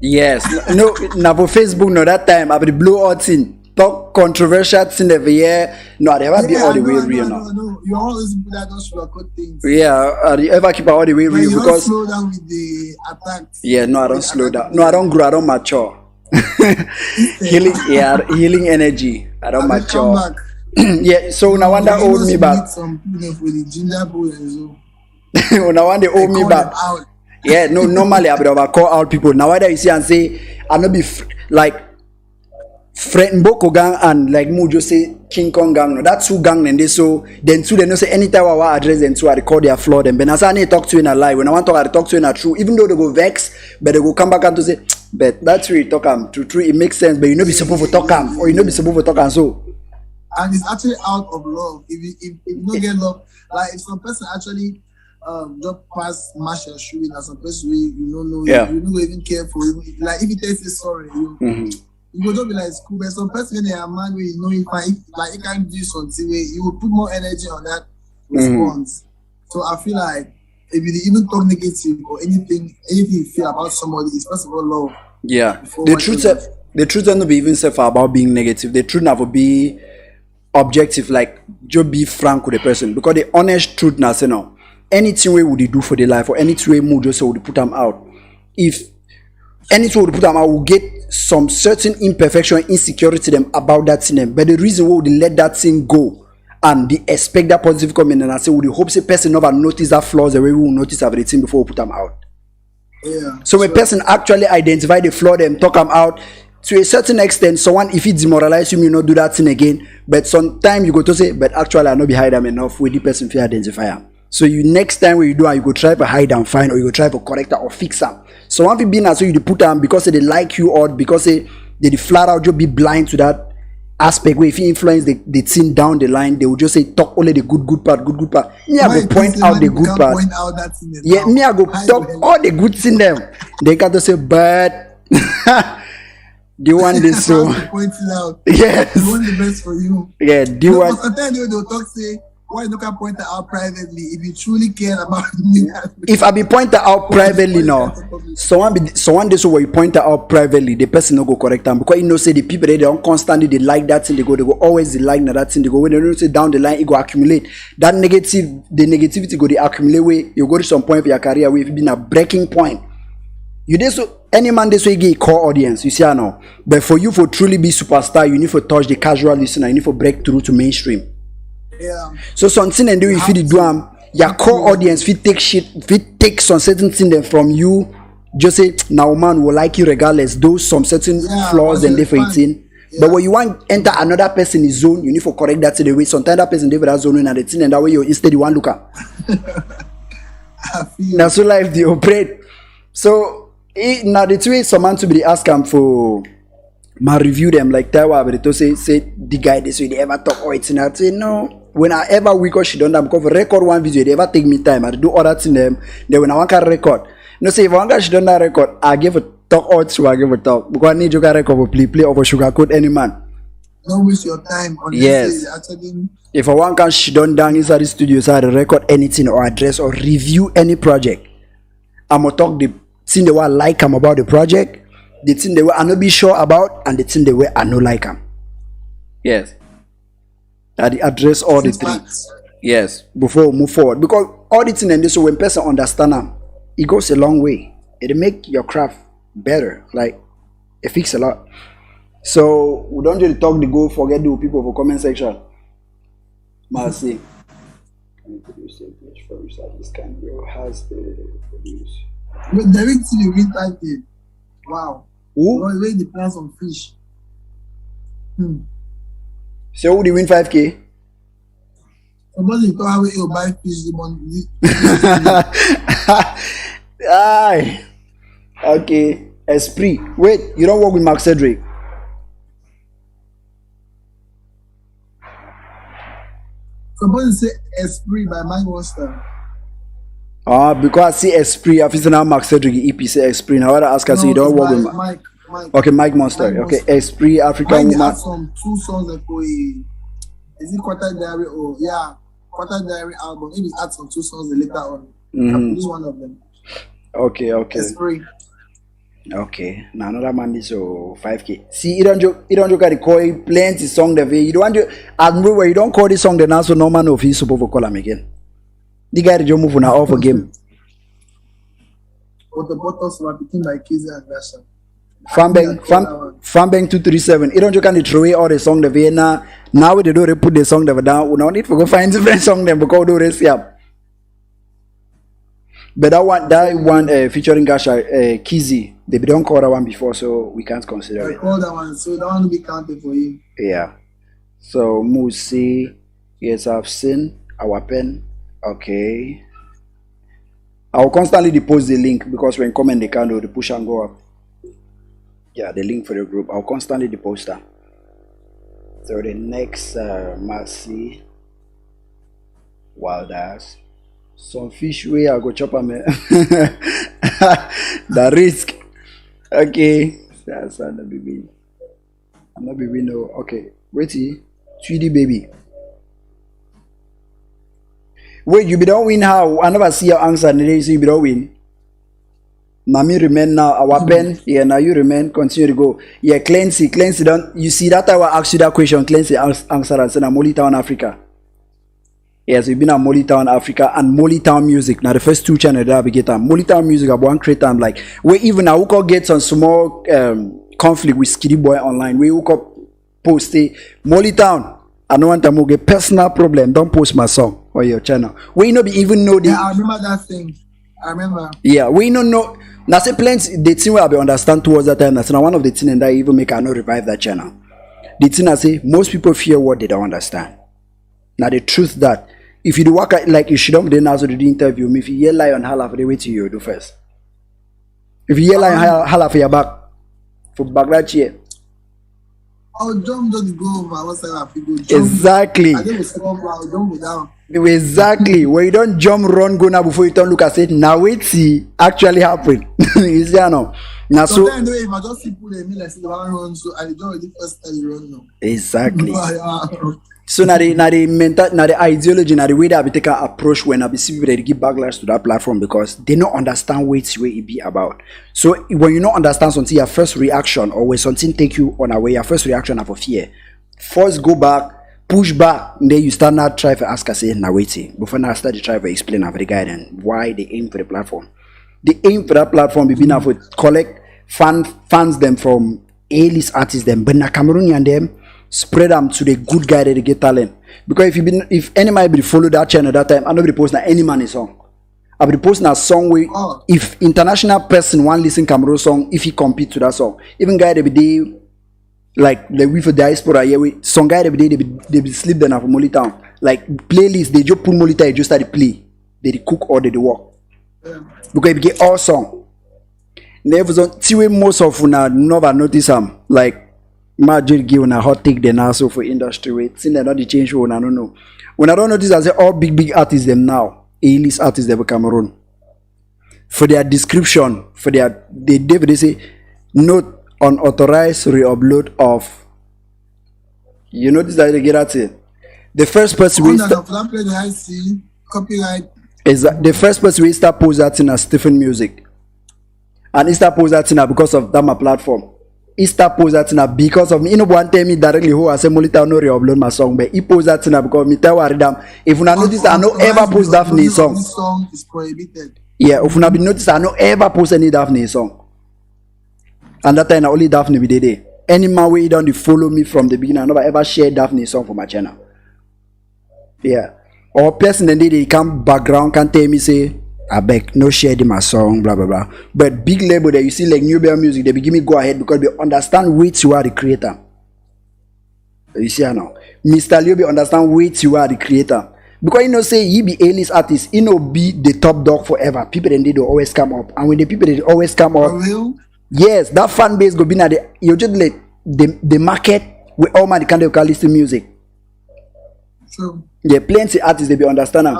Yes. No, now for Facebook, no that time I be blow out thing. Talk controversial thing every year. No, they ever be all the way real now. No. You always people that don't sugarcoat things. Yeah, you ever keep it all the way real because slow down with the attacks. Yeah, no, I don't slow down. No, I don't grow. I don't mature. healing energy. I don't mature. Yeah, so now one that hold me back. Some people for the ginger boy and so. Now one they hold me back. Yeah, no, normally I would call out people. Now why you see and say I not be like. Friend Boko gang and like Mojo say King Kong gang. No, that's two gang and they so then two they don't say anytime I address them two I record their flaw them. But as I need to talk to you in a lie. When I want to talk, I talk to you in a true. Even though they go vex, but they go come back and to say, but that's true talk true. It makes sense, but you know be supposed to talk or you know be supposed to talk so. And it's actually out of love. If you don't get love, like if some person actually just pass mash and shooting and some person you don't know, you don't even care for him. Like if he tells you sorry, you will just be like school, but some person when they are mad, you know, if you can't do something, you will put more energy on that response. So I feel like if you even talk negative or anything you feel about somebody, it's first of all love. Yeah, the truth don't be even safe about being negative. The truth never be objective. Like just be frank with the person because the honest truth now say no. anything we would do for the life or anything we mood just so would put them out. If anything would put them out, will get some certain imperfection, insecurity them about that thing. But the reason we would let that thing go and they expect that positive comment and I say, would hope the person never notice that flaws the way we will notice everything before we put them out. Yeah. So when person actually identify the flaw, them talk them out to a certain extent. Someone if it demoralize you, not do that thing again. But sometimes you go to say, but actually I know behind them enough with the person to identify them. So you next time when you do, you go try to hide and find, or you go try to correct that or fix them. So one people being as so you put them because they like you or because they flat out just be blind to that aspect where if you influence the thing down the line, they will just say talk only the good part. Me I go point out the good part. Yeah, me I go talk all the good thing them. They can't say but they want this so point it out. Yes. They want the best for you. Yeah, do you want sometimes they'll talk say why you can point it out privately if you truly care about me. If I be pointed out privately now, someone this way you point it out privately, the person no go correct them because you know say the people they don't constantly they like that thing, they go always they like that thing, they go when they don't say down the line it go accumulate. The negativity go they accumulate way you go to some point of your career where you've been a breaking point. You did so any man this way get a core audience, you see I know. But for you for truly be superstar, you need to touch the casual listener, you need to break through to mainstream. Yeah. So something and do if you do your core audience fit take some certain thing them from you, just say now man will like you regardless, those some certain flaws and different thing. Yeah. But when you want enter another person's zone, you need to correct that to the way sometimes that person that zone and the thing and that way you instead you want look at. That's so life they operate. So now the way someone to be asking for my review them like that but to say the guy this way they ever talk or it's not say no. When I ever week or she done that because record one video, they ever take me time. I do other thing them. Then when I want to record, no say if I want to she done that record, I give a talk out to I give a talk because I need you to record for play over sugarcoat any man. Don't waste your time on yes. Actually, if I want to she done down inside the studio, so I record anything or address or review any project, I'm gonna talk the thing they were like I'm about the project, the thing they were I not be sure about, and the thing they were I no like them. Yes. That the address all the three. Yes, before we move forward. Because all the thing and this when person understand them, it goes a long way. It make your craft better. Like it fix a lot. So we don't really talk the go forget the people for comment section. Mercy. This kind of has the produce. But direct to the win 5K. Wow. Who? Always the plans on fish. So who do win 5K? Somebody thought how you buy fish the money. Aye. Okay. Esprit. Wait, you don't work with Mark Cedric. Somebody say Esprit by Mike Monster. Because I see Esprit, I feel now Mark Cedric EP say Esprit. Now I ask her so you don't work with Mike. Okay, Mike Monster. Okay, Esprit, African Mike woman. Some 2 songs for is it Quarter Diary or Quarter Diary album. Maybe add some 2 songs later on. This one of them. Okay. Esprit. Okay. Now another man is 5K. See, you don't joke at the call plenty song the way you don't want to admire where you don't call this song the now so no man of he's supposed to call him again. The guy that you move on off a game. But the bottles were between my kids and Gasha. Fambang 237. You don't joke and throw away all the song the way now they don't put the song the down. We don't need to go find different song them because do rest up. But that one featuring Gasha Kizzy, they don't call that one before, so we can't consider it. I call that one, so that one will be counted for you. Yeah. So Musi, yes, I've seen our pen. Okay. I will constantly post the link because when comment they can do the push and go up. Yeah, the link for the group. I'll constantly post that. So the next Mercy Wild Ass. Some fish way I go chop them. The risk. Okay. That's not baby. I'm not baby no. Okay. Wait here. 3D baby. Wait, you be don't win how? I never see your answer and then you say you be don't win. Now me remain now our pen. Yeah, now you remain. Continue to go. Yeah, Clancy don't you see that I will ask you that question, Clancy answer and say I'm molytown Africa. Yes, we've been at Molytown Africa and Molytown Music. Now the first two channels that we get on Molytown Music, I want create them like we even now we could get some small conflict with Skiddy Boy online. We could post a Molytown. I don't want to get personal problem. Don't post my song on your channel. We not be even know the. Yeah, I remember that thing. I remember. Yeah, we don't know. Now say plenty the thing where I be understand towards that time. That's not one of the things that even make I not revive that channel. The thing I say most people fear what they don't understand. Now the truth that if you do work like you shouldn't then also do the interview me if you hear lie on half the way to you do first. If you hear lie on half for your back for back that chair. I'll jump just go over what's that go jump. Exactly. I think it's come I'll jump go down. Exactly. When you don't jump run go now before you don't look at it now wait see actually happen. You see now. Now so sometimes if I just see people they mean like see the one run so I don't already first time run now. Exactly. So now the mental, now the ideology, now the way that I be take an approach when I be see people they give backlash to that platform because they don't understand what it be about. So when you don't understand something, your first reaction or when something take you on away, your first reaction are for fear. First go back, push back, and then you start now try to ask us say now wait before now start to try to explain over the guy and why they aim for the platform. They aim for that platform be now for collect fans them from A-list artists them, but na Cameroonian them. Spread them to the good guy that they get talent. Because if anybody be follow that channel that time, I know be posting any money song. I be posting a song where if international person want listen Cameroon song, if he compete to that song, even guy they be there, like we for diaspora yeah, we some guy they be sleep then for Molytown. Like playlist they just put Molytown, they just start to play, they cook or they work. Because they get all song. Never on most of una never notice them like. Major give a hot take then also for industry weight. Since they not the change one, I don't know. When I don't notice I say all big artists them now, A-list artists them Cameroon. For their description, for their they say note unauthorized re-upload of. You notice that they get at it. The first person we start copyright. The first person we start post that in a Stephen Music. And he start post that in because of that my platform. He start post that now because of me. You know, one tell me directly who I say Molytown no re-upload my song, but he post that now because me tell them if you notice I no ever post Daphne song. This song is prohibited. Yeah, if you not be notice I no ever post any Daphne song. And that time only Daphne be there. Any man way down to follow me from the beginning, I never ever share Daphne song for my channel. Yeah. Or person then they come background can tell me say I beg no share my song, blah blah blah. But big label that you see like New Bear Music, they be give me go ahead because they understand which you are the creator. You see now, Mr. Leo be understand which you are the creator. Because you know say he be A-list artist, he no be the top dog forever. People then they always come up, and when the people they always come up, yes, that fan base go be na the you just like the market with all man can listen music. True. Yeah, plenty artists they be understand them.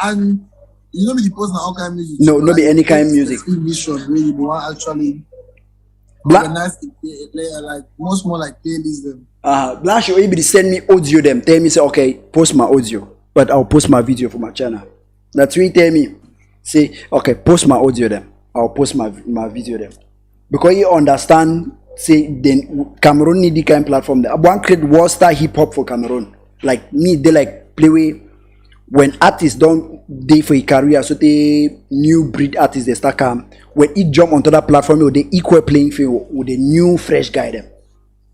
And you know the post all kind of music. No, not be any kind of music. Vision really, the one actually organize the player like most more like playlists them. Blanche will be send me audio them. Tell me say okay, post my audio, but I'll post my video for my channel. That's what he tell me. Say okay, post my audio them. I'll post my video them. Because you understand, say then Cameroon need the kind of platform. I want create world star hip hop for Cameroon. Like me, they like play with. When artists don't day for a career, so the new breed artists they start come. When it jump onto that platform, with the equal playing field with the new fresh guy them,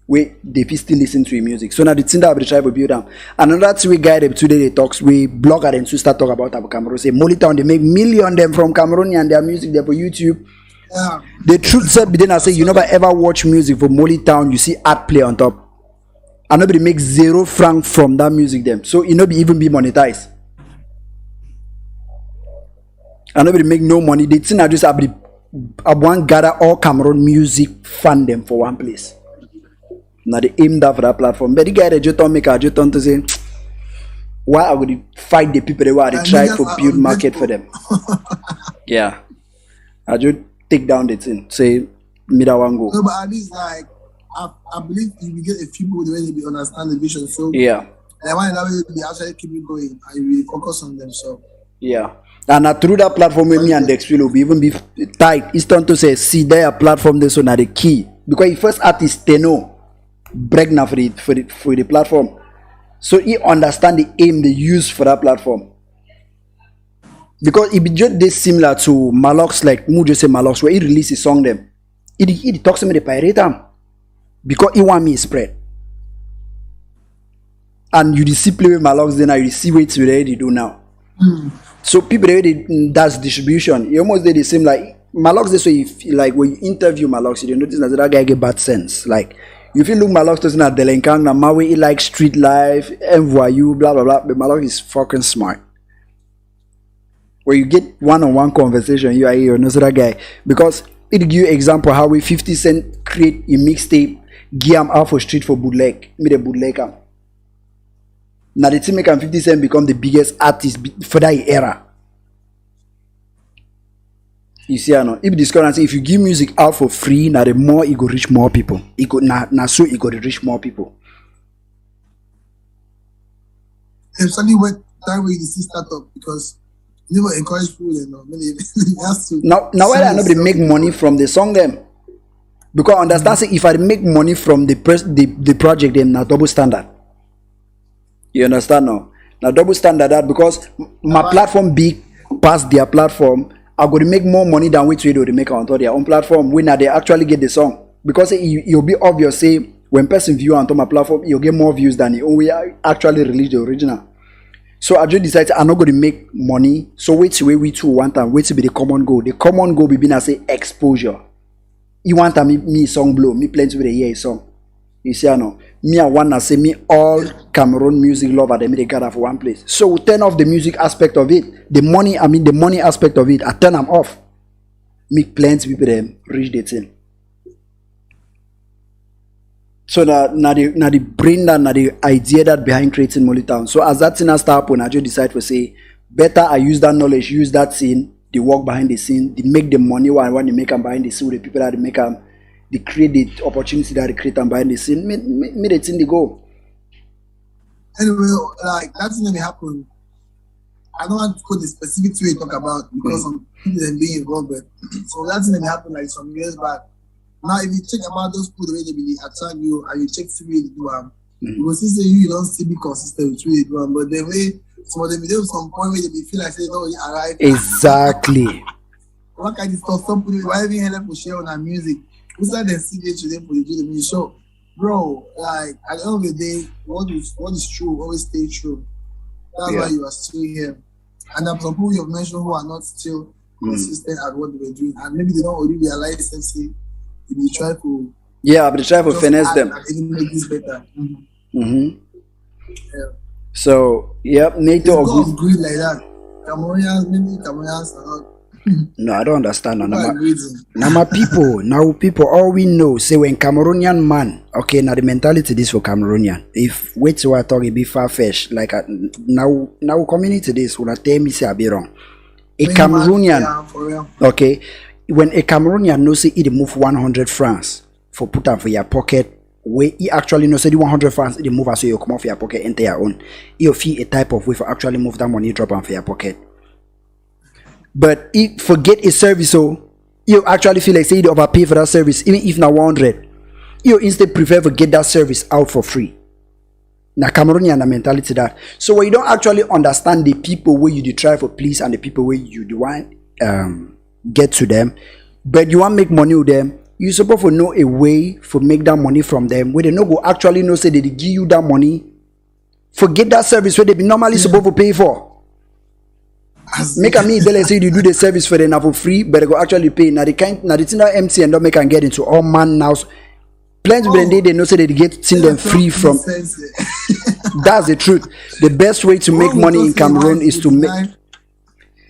where they still listen to your music. So now the thing that we try to build them. Another thing we guide them today they talks. We blogger them to start talk about Cameroon. Say Molytown they make million them from Cameroon and their music there for YouTube. Yeah. The truth said, but then I say you never ever watch music for Molytown. You see art play on top, and nobody makes 0 franc from that music them. So it nobody even be monetized. And nobody make no money. They think I just have one gather all Cameroon music fan them for one place. Now they aim that for that platform. But the guy they just don't make a just to say why I would fight the people that they try to build market for them. Yeah. I just take down the thing. Say me that one go. No, but at least like I believe if you get a few people the way they understand the vision. So yeah. And why that way they actually keep it going and we focus on them. So yeah. And through that platform with me and the will be even be tight. It's time to say, see there a platform this one are the key. Because the first artist they know break now for the platform. So he understand the aim they use for that platform. Because it be just this similar to Malox, like Mu just say Malox, where he release his song them. He talks to me the pirate them. Because he want me spread. And you see play with Malox, then you see what they do now. So people that's distribution. You almost did the same like Malox this way. If, like when you interview Malox, you notice that guy get bad sense. Like if you look Malox to na Delenkang na Maui he like street life, NYU, blah blah blah. But Malox is fucking smart. Where you get one-on-one conversation, you are here, another guy. Because it give you example how we 50 Cent create a mixtape, give him out for street for bootleg, me the bootlegger. Now the team make 50 Cent become the biggest artist for that era. You see, I know. If this currency, if you give music out for free, now the more it go reach more people. It go now so it go reach more people. And suddenly when that way you see start up because you never encourage people, you know. Now why I nobody make money from the song them? Because understand say if I make money from the project them now double standard. You understand now? Now double standard that because my platform big past their platform, I'm going to make more money than which video they make on their own platform when they actually get the song. Because it'll be obvious, say, when person view on my platform, you'll get more views than when we actually release the original. So I just decided I'm not going to make money. So wait till we two want and wait to be the common goal. The common goal will be say exposure. You want me song blow, me plenty with the hear a song. You see, I know. Me I wanna say me all Cameroon music lover they me gather for one place. So we turn off the music aspect of it. The money aspect of it, I turn them off. Make plenty people them reach the thing. So now the brain that now the idea that behind creating molytown. So as that thing has start happen, I just decide to say better I use that knowledge, use that thing, the work behind the scene, they make the money while they make them behind the scene with the people that they make them. They create the opportunity that they create and behind the scene, made the thing they go. Anyway, like that thing that happen, I don't want to put the specific way to talk about because some people that being involved with. So that thing that happened like some years back. Now if you check about those people the way they be attack you and you check the way they do you will see say you don't still be consistent with the way they do but the way some of them do some point where they feel like say no you arrive. Exactly. What kind of stuff some people why even help to share on our music? Who's that they see to them for the do the music? So, bro, like at the end of the day, what is true always stay true. That's why you are still here. And there are some people you have mentioned who are not still consistent at what they were doing, and maybe they don't already realize and say if you try to but they try to finesse them. Even make this better. Yeah. So NATO of greed like that. Cameroonians are not. No, I don't understand. Now my people, all we know, say when Cameroonian man, okay, now the mentality this for Cameroonian. If wait till I talk a bit far-fetched, like now community this will tell me say I be wrong. A Cameroonian, okay, when a Cameroonian knows say he move 100 francs for put up for your pocket, where he actually knows say the 100 francs he move so you come off your pocket enter your own. He'll feel a type of way for actually move that money drop on for your pocket. But if forget a service, so you actually feel like say you overpay for that service, even if now 100, you instead prefer to get that service out for free. Now Cameroonian mentality that. So when you don't actually understand the people where you try for please and the people where you do want get to them, but you want to make money with them, you supposed to know a way for make that money from them where they no go actually know say they give you that money. Forget that service where they be normally supposed to pay for. Make a me they say you do the service for them for free, but they go actually pay. Now the thing that MC and don't make and get into all man now. Plenty of them they know say they get them free from. That's the truth. The best way to make money in Cameroon is to make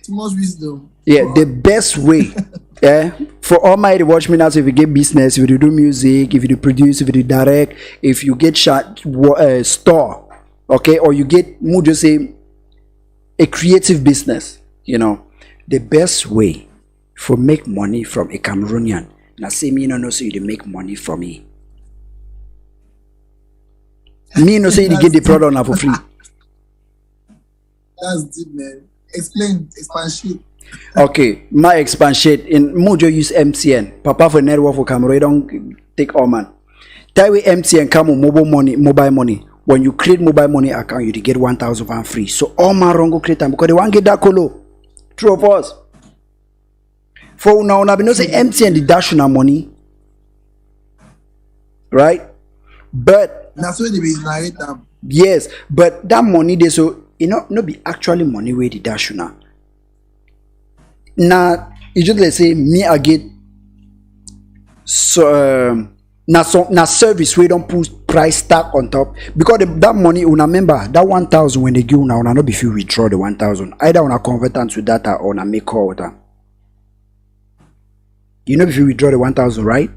too much wisdom. Yeah, the best way. For all my watch me now, so if you get business, if you do music, if you do produce, if you do direct, if you get store, okay, or you get just say a creative business, you know, the best way for make money from a Cameroonian. Now say me no say you make money from me. Me no say you get the product now for free. That's deep, man. Expand shit. Okay, my expansion in Mojo use MTN. Papa for network for Cameroon don't take all man. That way MTN come with mobile money. when you create mobile money account, you dey get 1,000 pound free. So all man run go create am because they wan get that colo. True of us. For una be no say MTN the dash una money, right? But that's why they be narrate them. yes, but that money they so no be actually money where the dash una. Now you just let's say me I get so na service we don't put price tag on top because that money una member that 1,000 when they give una not be fit withdraw the 1,000 either una convert am to data or una make call with am. You know if you withdraw the 1,000, right?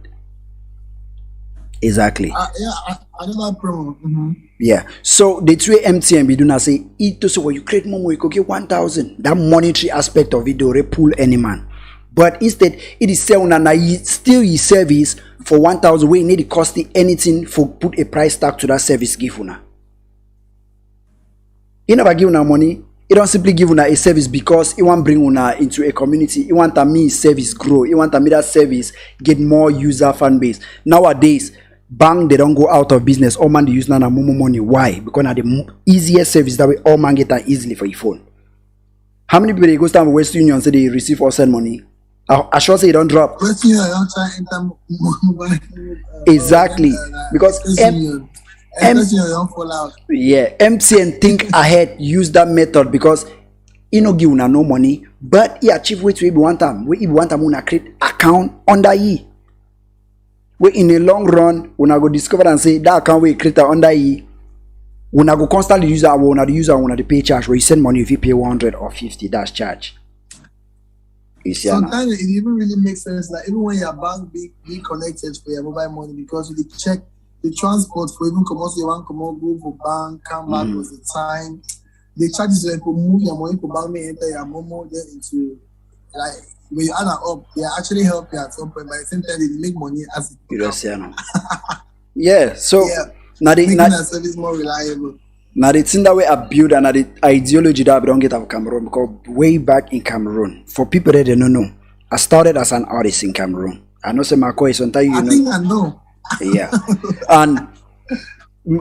Exactly. Yeah, I know that promo. Mm-hmm. Yeah. So the two MTN be do not say it to so when you create more you could get 1,000. That monetary aspect of it they pull any man. But instead it is sell na still your service for 1,000 where you need to cost it anything for put a price tag to that service give una. You never give una money. It don't simply give una a service because it want bring una into a community. It want a me service grow. It want a me that service get more user fan base. Nowadays, bank they don't go out of business. All man they use na momo money. Why? Because na the easiest service that way all man get that easily for your phone. How many people they go stand with West Union say they receive or send money? I sure say it don't drop. West Union don't try enter Exactly because MTN think ahead, use that method because he no give una no money, but he achieve what we want time. We want time una create account under ye. We in the long run, una go discover and say that account we create under ye. Una go constantly use our una the user una the pay charge where you send money if you pay 100 or 50, that's charge. Sometimes it even really makes sense. Like even when your bank be connected for your mobile money because you check the transport for even come out, you want come out, go for bank, come back was the time. The charges when you move your money for bank, may enter your momo then into like when you add that up, they actually help you at some point. But at the same time, they make money as it you don't see no. Yeah, so now making that service more reliable. Now the thing that we are build and the ideology that we don't get out of Cameroon because way back in Cameroon, for people that they don't know, I started as an artist in Cameroon. I know say Maccoy sometimes I think I know. Yeah. And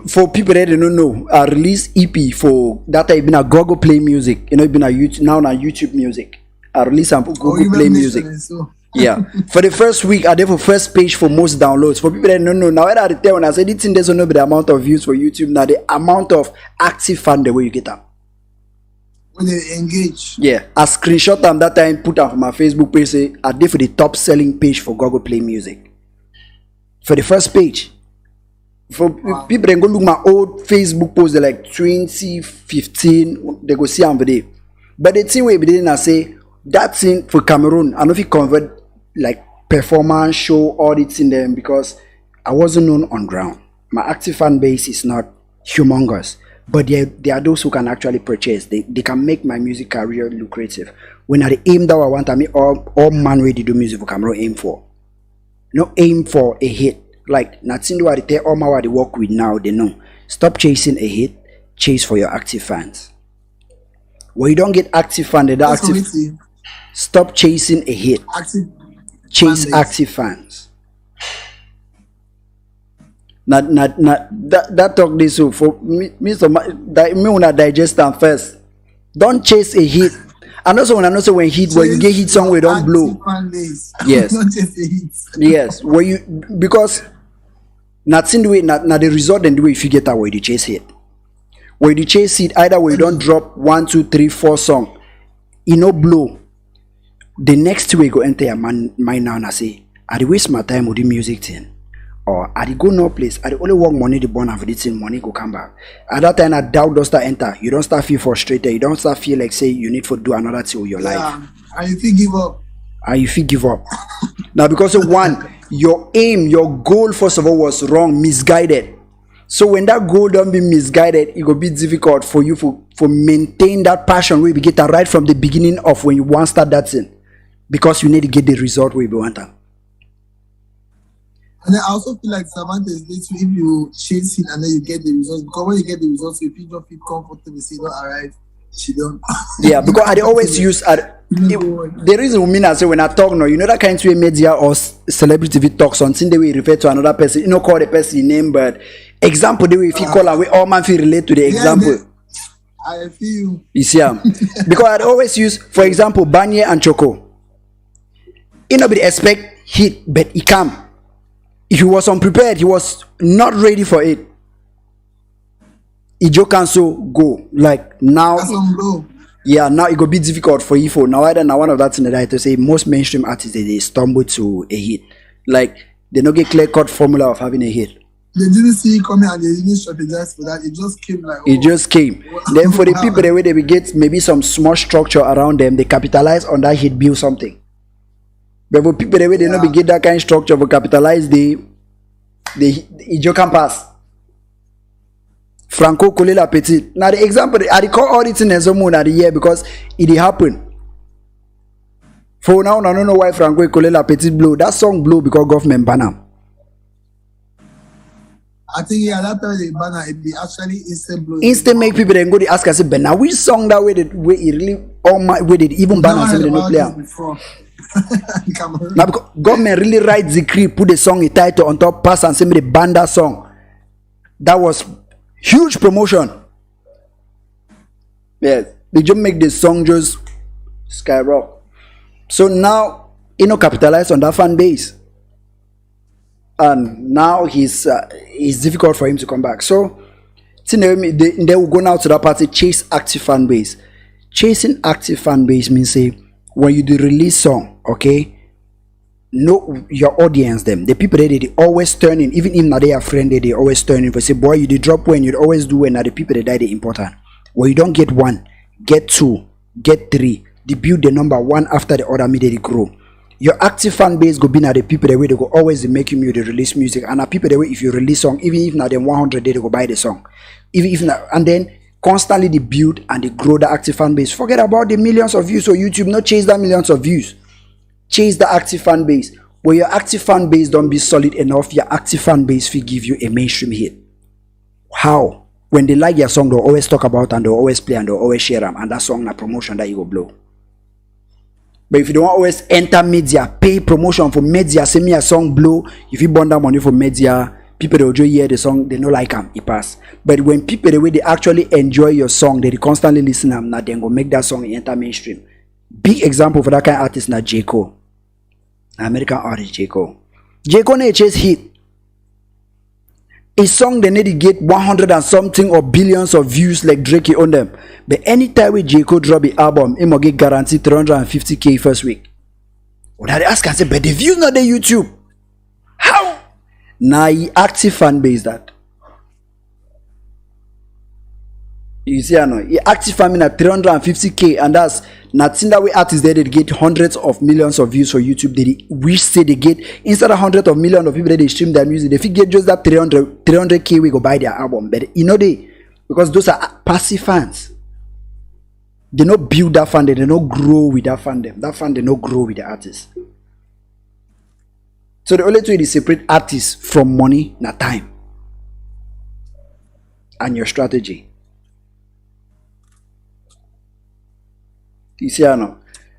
for people that don't know, I released EP for that time been a Google Play Music. You know, it been a YouTube now on YouTube Music. I released some Google Play Music. So. Yeah. For the first week, I did for first page for most downloads. For people that don't know, now I tell when I said it's in there's no the amount of views for YouTube, now the amount of active fan the way you get up. When they engage. Yeah. I screenshot them that time, put up on my Facebook page, say I did for the top selling page for Google Play Music. For the first page. For people that go look my old Facebook posts, they're like 2015, they go see them there. But the thing we didn't say that thing for Cameroon, I don't know if you convert like performance show audits in them because I wasn't known on ground. My active fan base is not humongous, but there are those who can actually purchase. They can make my music career lucrative. When I aim that I want, I mean all man ready to do music for Cameroon aim for. No aim for a hit. Like nothing do I tell all my they work with now, they know. Stop chasing a hit, chase for your active fans. When you don't get active fans, they're active. Stop chasing a hit. Chase active fans. That talk this so for me so that me wanna digest them first. Don't chase a hit. And also when hit when you get hit somewhere don't blow. Yes. Not just a hit. Yes. When you because nothing the way not the result and the way if you get that way you chase hit. When you chase it either way you don't drop 1, 2, 3, 4 song, you no blow. The next way go enter your mind now and I say, I waste my time with the music thing. Or I go no place, I only work money the burn for this thing, money go come back. At that time I doubt don't start enter. You don't start feel frustrated, you don't start feel like say you need to do another thing with your life. And you feel give up. And you feel give up. Now because of one, your aim, your goal first of all was wrong, misguided. So when that goal don't be misguided, it will be difficult for you for maintain that passion where you get that right from the beginning of when you want to start that thing. Because you need to get the result where you want them. And then I also feel like Samantha is this if you chase it and then you get the results. Because when you get the results, if you don't feel comfortable, say don't arrive, she don't. Yeah, because I always use the reason we mean I say when I talk now, you know that kind of way media or celebrity talk something they will refer to another person, you know, call the person name, but example the way if you call and we all man feel relate to the example. I feel You see because I always use, for example, Banye and Choco. Nobody expect hit, but he come. If he was unprepared, he was not ready for it. He just cancel go like now. Yeah, now it go be difficult for you for now. Either now one of that's in the right to say most mainstream artists they stumble to a hit. Like they don't get clear cut formula of having a hit. They didn't see it coming and they didn't strategize for that. It just came like it just came. Then for the people the way they get maybe some small structure around them, they capitalize on that hit, build something. But for people the way they not be get that kind of structure for capitalize, it just can pass. Franco Kolela Petit. Now the example I recall all it in the moon at the year because it happened. For now, I don't know why Franco Kolela Petit blow. That song blew because government ban him. I think that time they ban it be actually instant blow. Instant make people then go to ask us, but now which song that way it really all my way did even ban us in the nuclear. Now because government really write the script, put the song a title on top, pass and say me the ban that song. That was huge promotion. Yes, they just make the song just skyrocket. So now capitalize on that fan base, and now it's difficult for him to come back. So they will go now to that party, chase active fan base. Chasing active fan base means say when you do release song, okay, know your audience them. The people that they always turn in, even if not they are friend, they always turn in for say, boy, you did drop when you always do when the people that die they important. When you don't get one, get two, get three, they build the number one after the other immediately grow. Your active fan base go be now the people the way they go always make you they release music, and the people the way if you release song, even if not them 100 they go buy the song. Even if not, and then constantly they build and they grow the active fan base. Forget about the millions of views on YouTube, not chase that millions of views. Chase the active fan base. When your active fan base don't be solid enough, your active fan base will give you a mainstream hit. How? When they like your song, they'll always talk about and they'll always play and they'll always share them, and that song na promotion that you go blow. But if you don't always enter media, pay promotion for media, send me a song blow. If you burn that money for media, people will just hear the song, they don't like them, it pass. But when people the way they actually enjoy your song, they constantly listen them, now then go make that song enter mainstream. Big example for that kind of artist na J. Cole. American artist J. Cole. J. Cole na chase hit. A song they need to get 100 and something or billions of views like Drake on them. But anytime with J. Cole drop an album, he will get guaranteed 350k first week. When I ask and say, but the views not the YouTube. How? Now he active fan base that. You see, I know. He active fan base at 350k, and that's nothing that way artists there they get hundreds of millions of views for YouTube. They wish say they get instead of hundreds of millions of people that they stream their music, they get just that 300k we go buy their album. But they because those are passive fans. They not build that fan, they don't grow with that fandom. That fan they not grow with the artist. So the only way to separate artists from money, na time. And your strategy. You see, I know.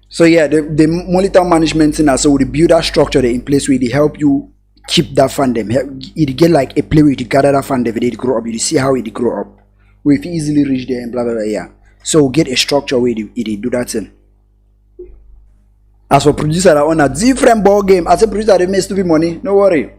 So yeah, the molytown management thing so with the build that structure in place where they help you keep that fandom. It get like a play where you gather that fandom where they grow up. You see how it grow up. Where if you easily reach there and blah blah blah. Yeah. So get a structure where they do that thing. As for producer that on a different ball game, as a producer they make stupid money. No worry.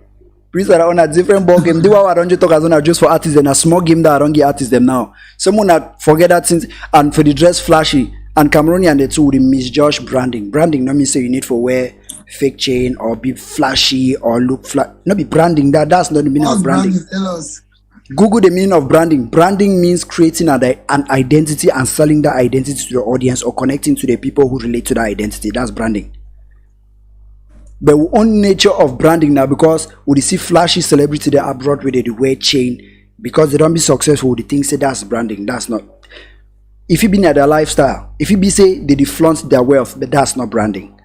Producer that on a different ball game. Do what I don't just talk as on just for artists and a small game that I don't get artists them now. Someone that forget that things and for the dress flashy. And Cameroonian they too would misjudge branding. Branding not mean say you need for wear fake chain or be flashy or look flat. Not be branding. That's not the meaning of branding. Google the meaning of branding. Branding means creating an identity and selling that identity to the audience or connecting to the people who relate to that identity. That's branding. The own nature of branding now because we see flashy celebrity that abroad where they wear chain because they don't be successful. The thing say that's branding. That's not. If you be near their lifestyle, if you be say they flaunt their wealth, but that's not branding.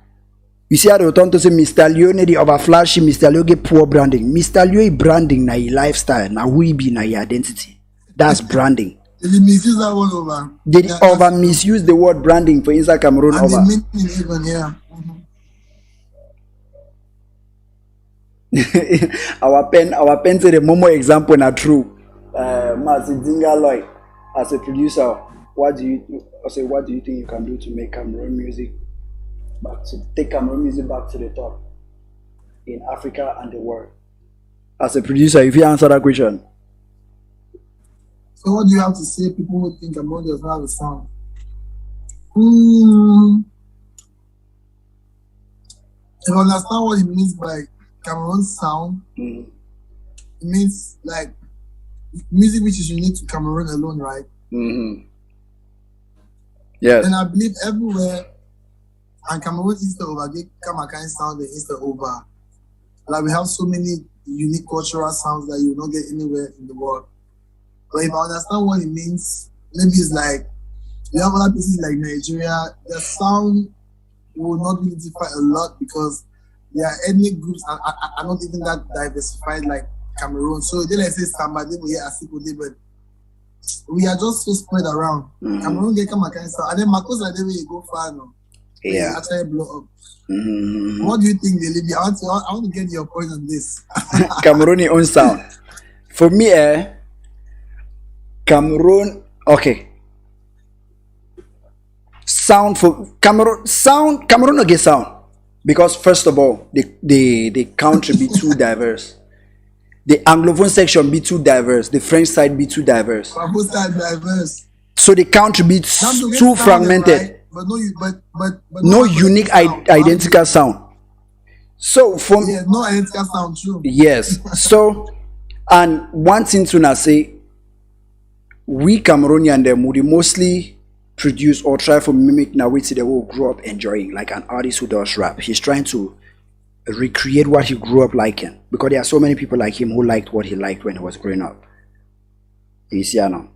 You see how they turn to say Mr. Leo need the over flashy, Mr. Leo get poor branding. Mr. Leo branding na your lifestyle, na who you be na your identity. That's branding. They misuse that word over. They over misuse the word branding for inside Cameroon and over. The meaning even, yeah. our pen to the Momo example not true. Mazinga Lloyd, as a producer, what do you think you can do to make Cameroon music to take Cameroon music back to the top in Africa and the world? As a producer, if you answer that question. So what do you have to say? People who think Cameroon does not have a sound. Mm, if I understand what it means by Cameroon sound, Mm. it means like music which is unique to Cameroon alone, right? Mm-hmm. Yes. And I believe everywhere, and Cameroon is the over, they come a kind sound that is the over. Like we have so many unique cultural sounds that you will not get anywhere in the world. But if I understand what it means, maybe it's like you have other places like Nigeria, the sound will not really differ a lot because their ethnic groups are not even that diversified like Cameroon. So they like say Samba, they will hear Asiko, but we are just so spread around. Cameroon get come kind sound, and then Macos are there where you go far now. Yeah. Actually blow up. Mm-hmm. What do you think, Liby? I want to get your point on this. Cameroon own sound. For me, Cameroon, okay. Sound for Cameroon no get sound. Because first of all, the country be too diverse. The Anglophone section be too diverse. The French side be too diverse. Both sides diverse. So the country be too fragmented. Right, but no unique identical sound. So for yeah, no identical sound true. Yes. So and one thing to now say, we Cameroonian them would mostly produce or try to mimic now which they will grow up enjoying, like an artist who does rap. He's trying to recreate what he grew up liking because there are so many people like him who liked what he liked when he was growing up. You see now.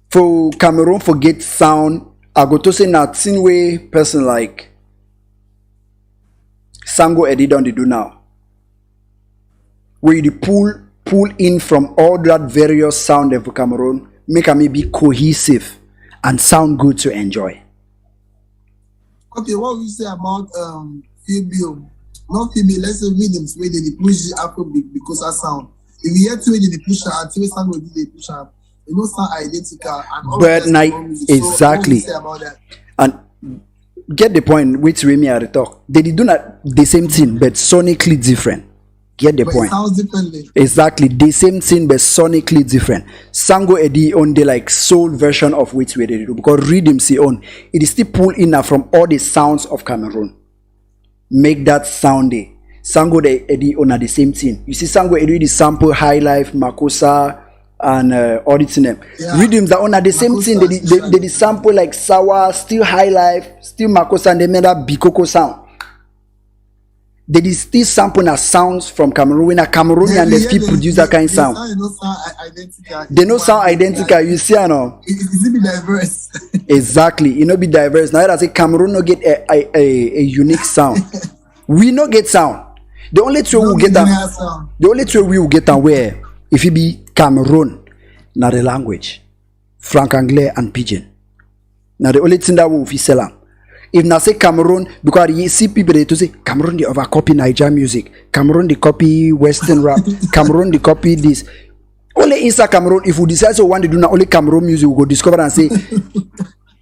For Cameroon forget sound, I go to say nothing way person like Sango Eddie don't they do now. Where you pull in from all that various sound of Cameroon, make them be cohesive and sound good to enjoy. Okay, what will you say about female? Not female, let's say rhythms where they push the Afrobeat because of sound. If you hear two way they push and two way sound will they push up, you know sound identical and all But music. exactly. So what will you say about that? And get the point which Remy had to talk. They do not the same thing but sonically different. Get the But point. It sounds differently. Exactly, the same thing but sonically different. Sango Eddie on the like soul version of which we did because rhythm see on it is still pulled in from all the sounds of Cameroon. Make that sound day. Sango Eddie on the same thing. You see Sango Eddie the sample High Life, Makosa and all the them. Yeah. Rhythms are on the same Makosa, thing. They sample like Sawa, still High Life, still Makosa and they made that Bikoko sound. They still sample as sounds from Cameroon. When a Cameroonian they still produce that kind of sound. They no sound identical. You see, I know. It be diverse. Exactly. You know, be diverse. Now I say Cameroon no get a unique sound. We no get sound. The only two we will get them. The only two we will get them where if it be Cameroon, now the language, Franc Anglais and Pidgin. Now the only thing that we will sell them. If na say Cameroon, because you see people they to say Cameroon they overcopy Niger music, Cameroon they copy Western rap, Cameroon they copy this. Only inside Cameroon, if we decide so one they do not only Cameroon music, we go discover and say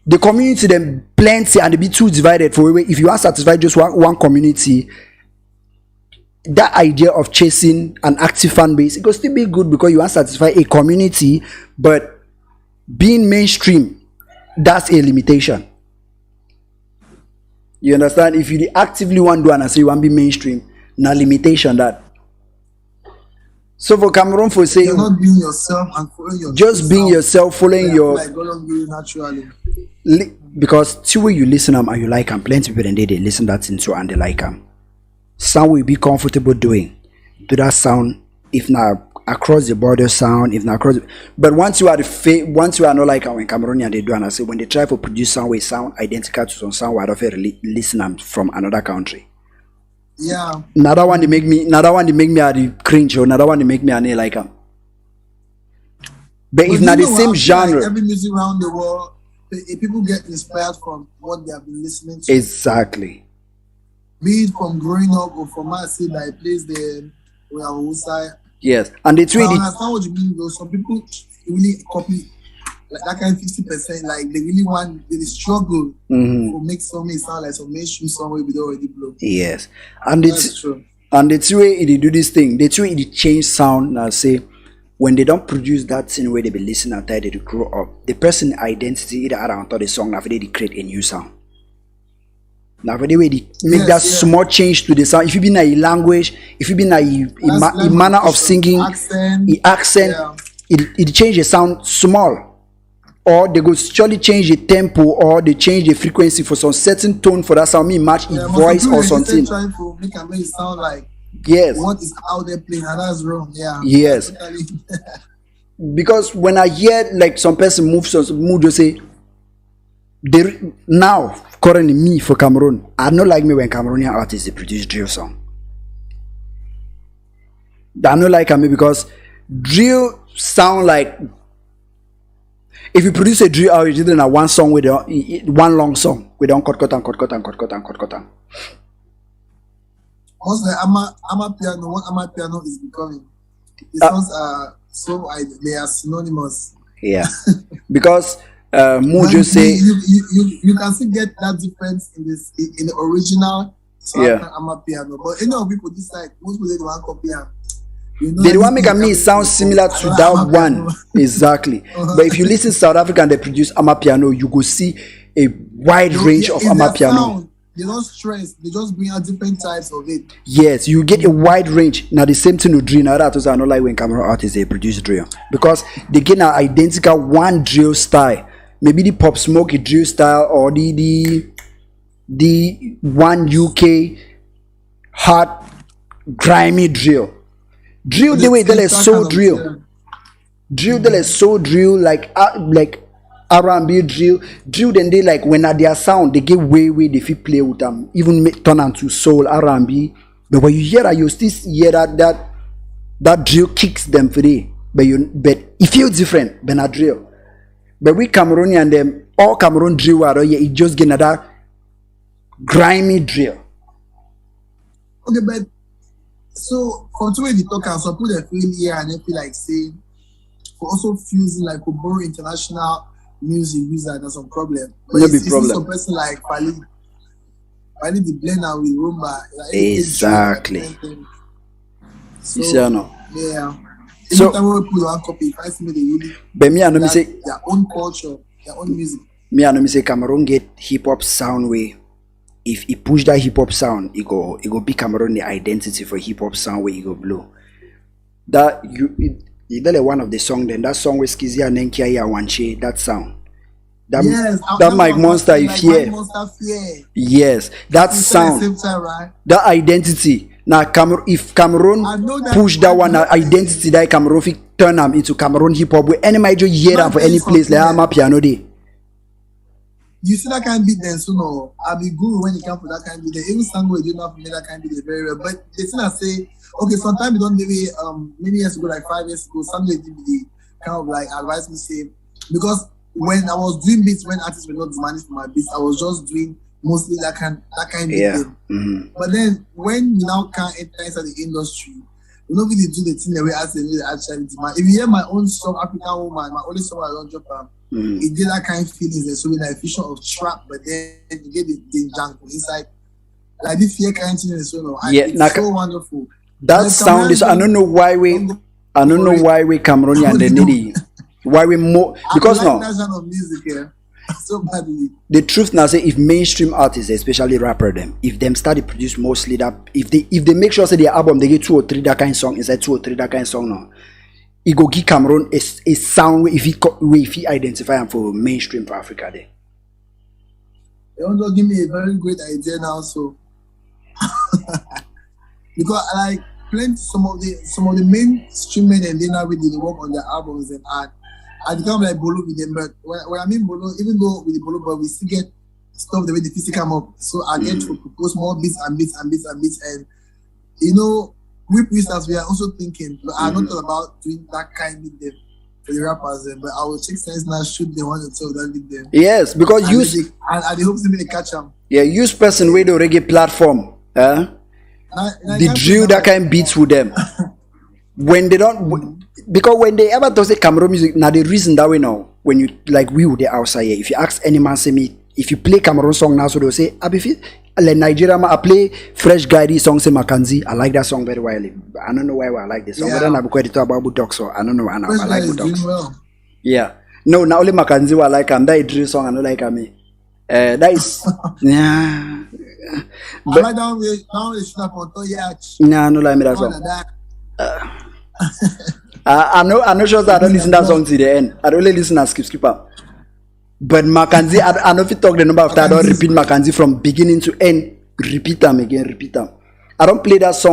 the community them plenty and they be too divided for if you are satisfied just one community. That idea of chasing an active fan base, it will still be good because you want to satisfy a community, but being mainstream, that's a limitation. You understand? If you actively want to do and say you want to be mainstream, no limitation that. So for Cameroon, for saying you're not being yourself and following your just being yourself, following your like naturally. Because two way you listen them and you like them, plenty of people they listen that into and they like them. Sound will be comfortable doing to that sound, if not across the border sound, if not across. But once you are once you are not like when Cameroonian they do and I say when they try to produce sound with sound identical to some sound where I listen from another country. Yeah. Another one they make me a cringe or another one they make me a like them. But if not the same genre, like every music around the world, people get inspired from what they have been listening to. Exactly. be it from growing up or from my city that I placed there, where I was like, Yes, and it's I really understand what you mean though. Some people really copy like that kind of 50%, like they really want they struggle to make something sound like some mainstream song where we don't already blow. yes, and That's true. and it's way they do this thing. The way it change sound. Now say when they don't produce that thing where they be listening after they grow up, the person identity either add on top the song after they create a new sound. Now for the way they make that small change to the sound. If you be in a language, if you be in a manner of singing, accent, it change the sound small. Or they go surely change the tempo or they change the frequency for some certain tone for that sound, me match its voice or something. Trying to make it sound like yes, what is out there playing, and that's wrong. Yeah. Yes. Because when I hear like some person move just say they now currently me for Cameroon, I don't like me when Cameroonian artists they produce drill song. I don't like me because drill sound like if you produce a drill out, you did in one song with one long song, we don't cut. Most like Ama piano, what Ama piano is becoming. The songs are they are synonymous. Yeah, because just say you can still get that difference in the original Ama piano, but people dislike most people they don't copy them. They want make me sound similar to that one exactly. But if you listen to South Africa and they produce Amapiano, you go see a wide range of Amapiano. They don't stress, they just bring out different types of it. Yes, you get a wide range. Now the same thing with drill. Now that was not like when Cameroon artists they produce drill because they get an identical one drill style. Maybe the Pop Smoke drill style or the one UK hard grimy drill. Drill the way they so drill. Drill they so drill like R&B drill then they like when at their sound they get way they fit play with them even turn into soul R&B, but when you hear that you still hear that drill kicks them for day, but it feels different than a drill. But we Cameroonian them all Cameroon drill are it just get another grimy drill. Okay, but so from two way they talk and some people they feel here and they feel like saying for also fusing like for borrow international music user there's some problem. But it's some person like Fali the blender with rumba. Like, exactly. So, yeah. So people have copy, if I see they really but me I know me say their own culture, their own music. Me I know me say Cameroon get hip hop sound way. If he push that hip hop sound, it go be Cameroon the identity for hip hop sound where you go blow. That like one of the song then that song with Skizzy and Nenkia Yawanche, that sound. That Mike Monster if here. Yes, that sound. That identity. Now if Cameroon push that one identity that Cameroon turn them into Cameroon hip hop where any major hear them for any place like I'm a piano day. You see that kind of beat then, so no, I'll be good when you come for that kind of beat then. Even Sango, you don't have to make that kind of beat very well. But the thing I say, okay, sometimes you don't maybe many years ago, like 5 years ago, Sango did the kind of like advise me say because when I was doing beats when artists were not demanding for my beats, I was just doing mostly that kind of beat. But then when you now can't enter inside the industry, you don't really do the thing the way artists actually demand. If you hear my own song, African Woman, my only song I don't drop it did that kind of feelings. There's so many like fusion of trap, but then you get the jungle inside. Like this fear kind of thing is so it's so wonderful. That sound is I don't know why we Cameroonian and the needy. Why we more because I like that genre of music here. So badly. The truth now say if mainstream artists, especially rapper them, if them start to produce mostly that if they make sure say their album they get 2 or 3 that kind of song inside 2 or 3 that kind of song now. It go give Cameroon a sound if he identify them for mainstream for Africa there. They want to give me a very great idea now, so because I like plenty some of the mainstream men and they now really work on their albums and art. I become like Bolo with them, but when I mean Bolo, even though with the Bolo, but we still get stuff the way the physical come up. So I get to propose more beats and we producers we are also thinking, but I'm not all about doing that kind with them for the rappers, but I will check sense now shoot the one and tell that with them. Yes, because and they hope to catch them. Yeah, use person with the reggae platform The drill that kind beats with them. When they don't, because when they ever do say Cameroon music, now the reason that we know, when you like we would the outside here, if you ask any man say me, if you play Cameroon song now, so they'll say, Abifi, like Nigeria, I play Fresh Guy song say Mackenzie. I like that song very well. I don't know why I like this song, but then I'm quite about dogs, so I don't know. I like dogs. Well. Yeah, no, now only Mackenzie I like him. That drill song I don't like me. That is yeah. But I like that one. Nah, no like me that song. I'm not sure that I don't listen to that song to the end. I only listen to skipper. But Mackenzie, I know if you talk the number after I don't repeat Mackenzie from beginning to end. Repeat them again, repeat them. I don't play that song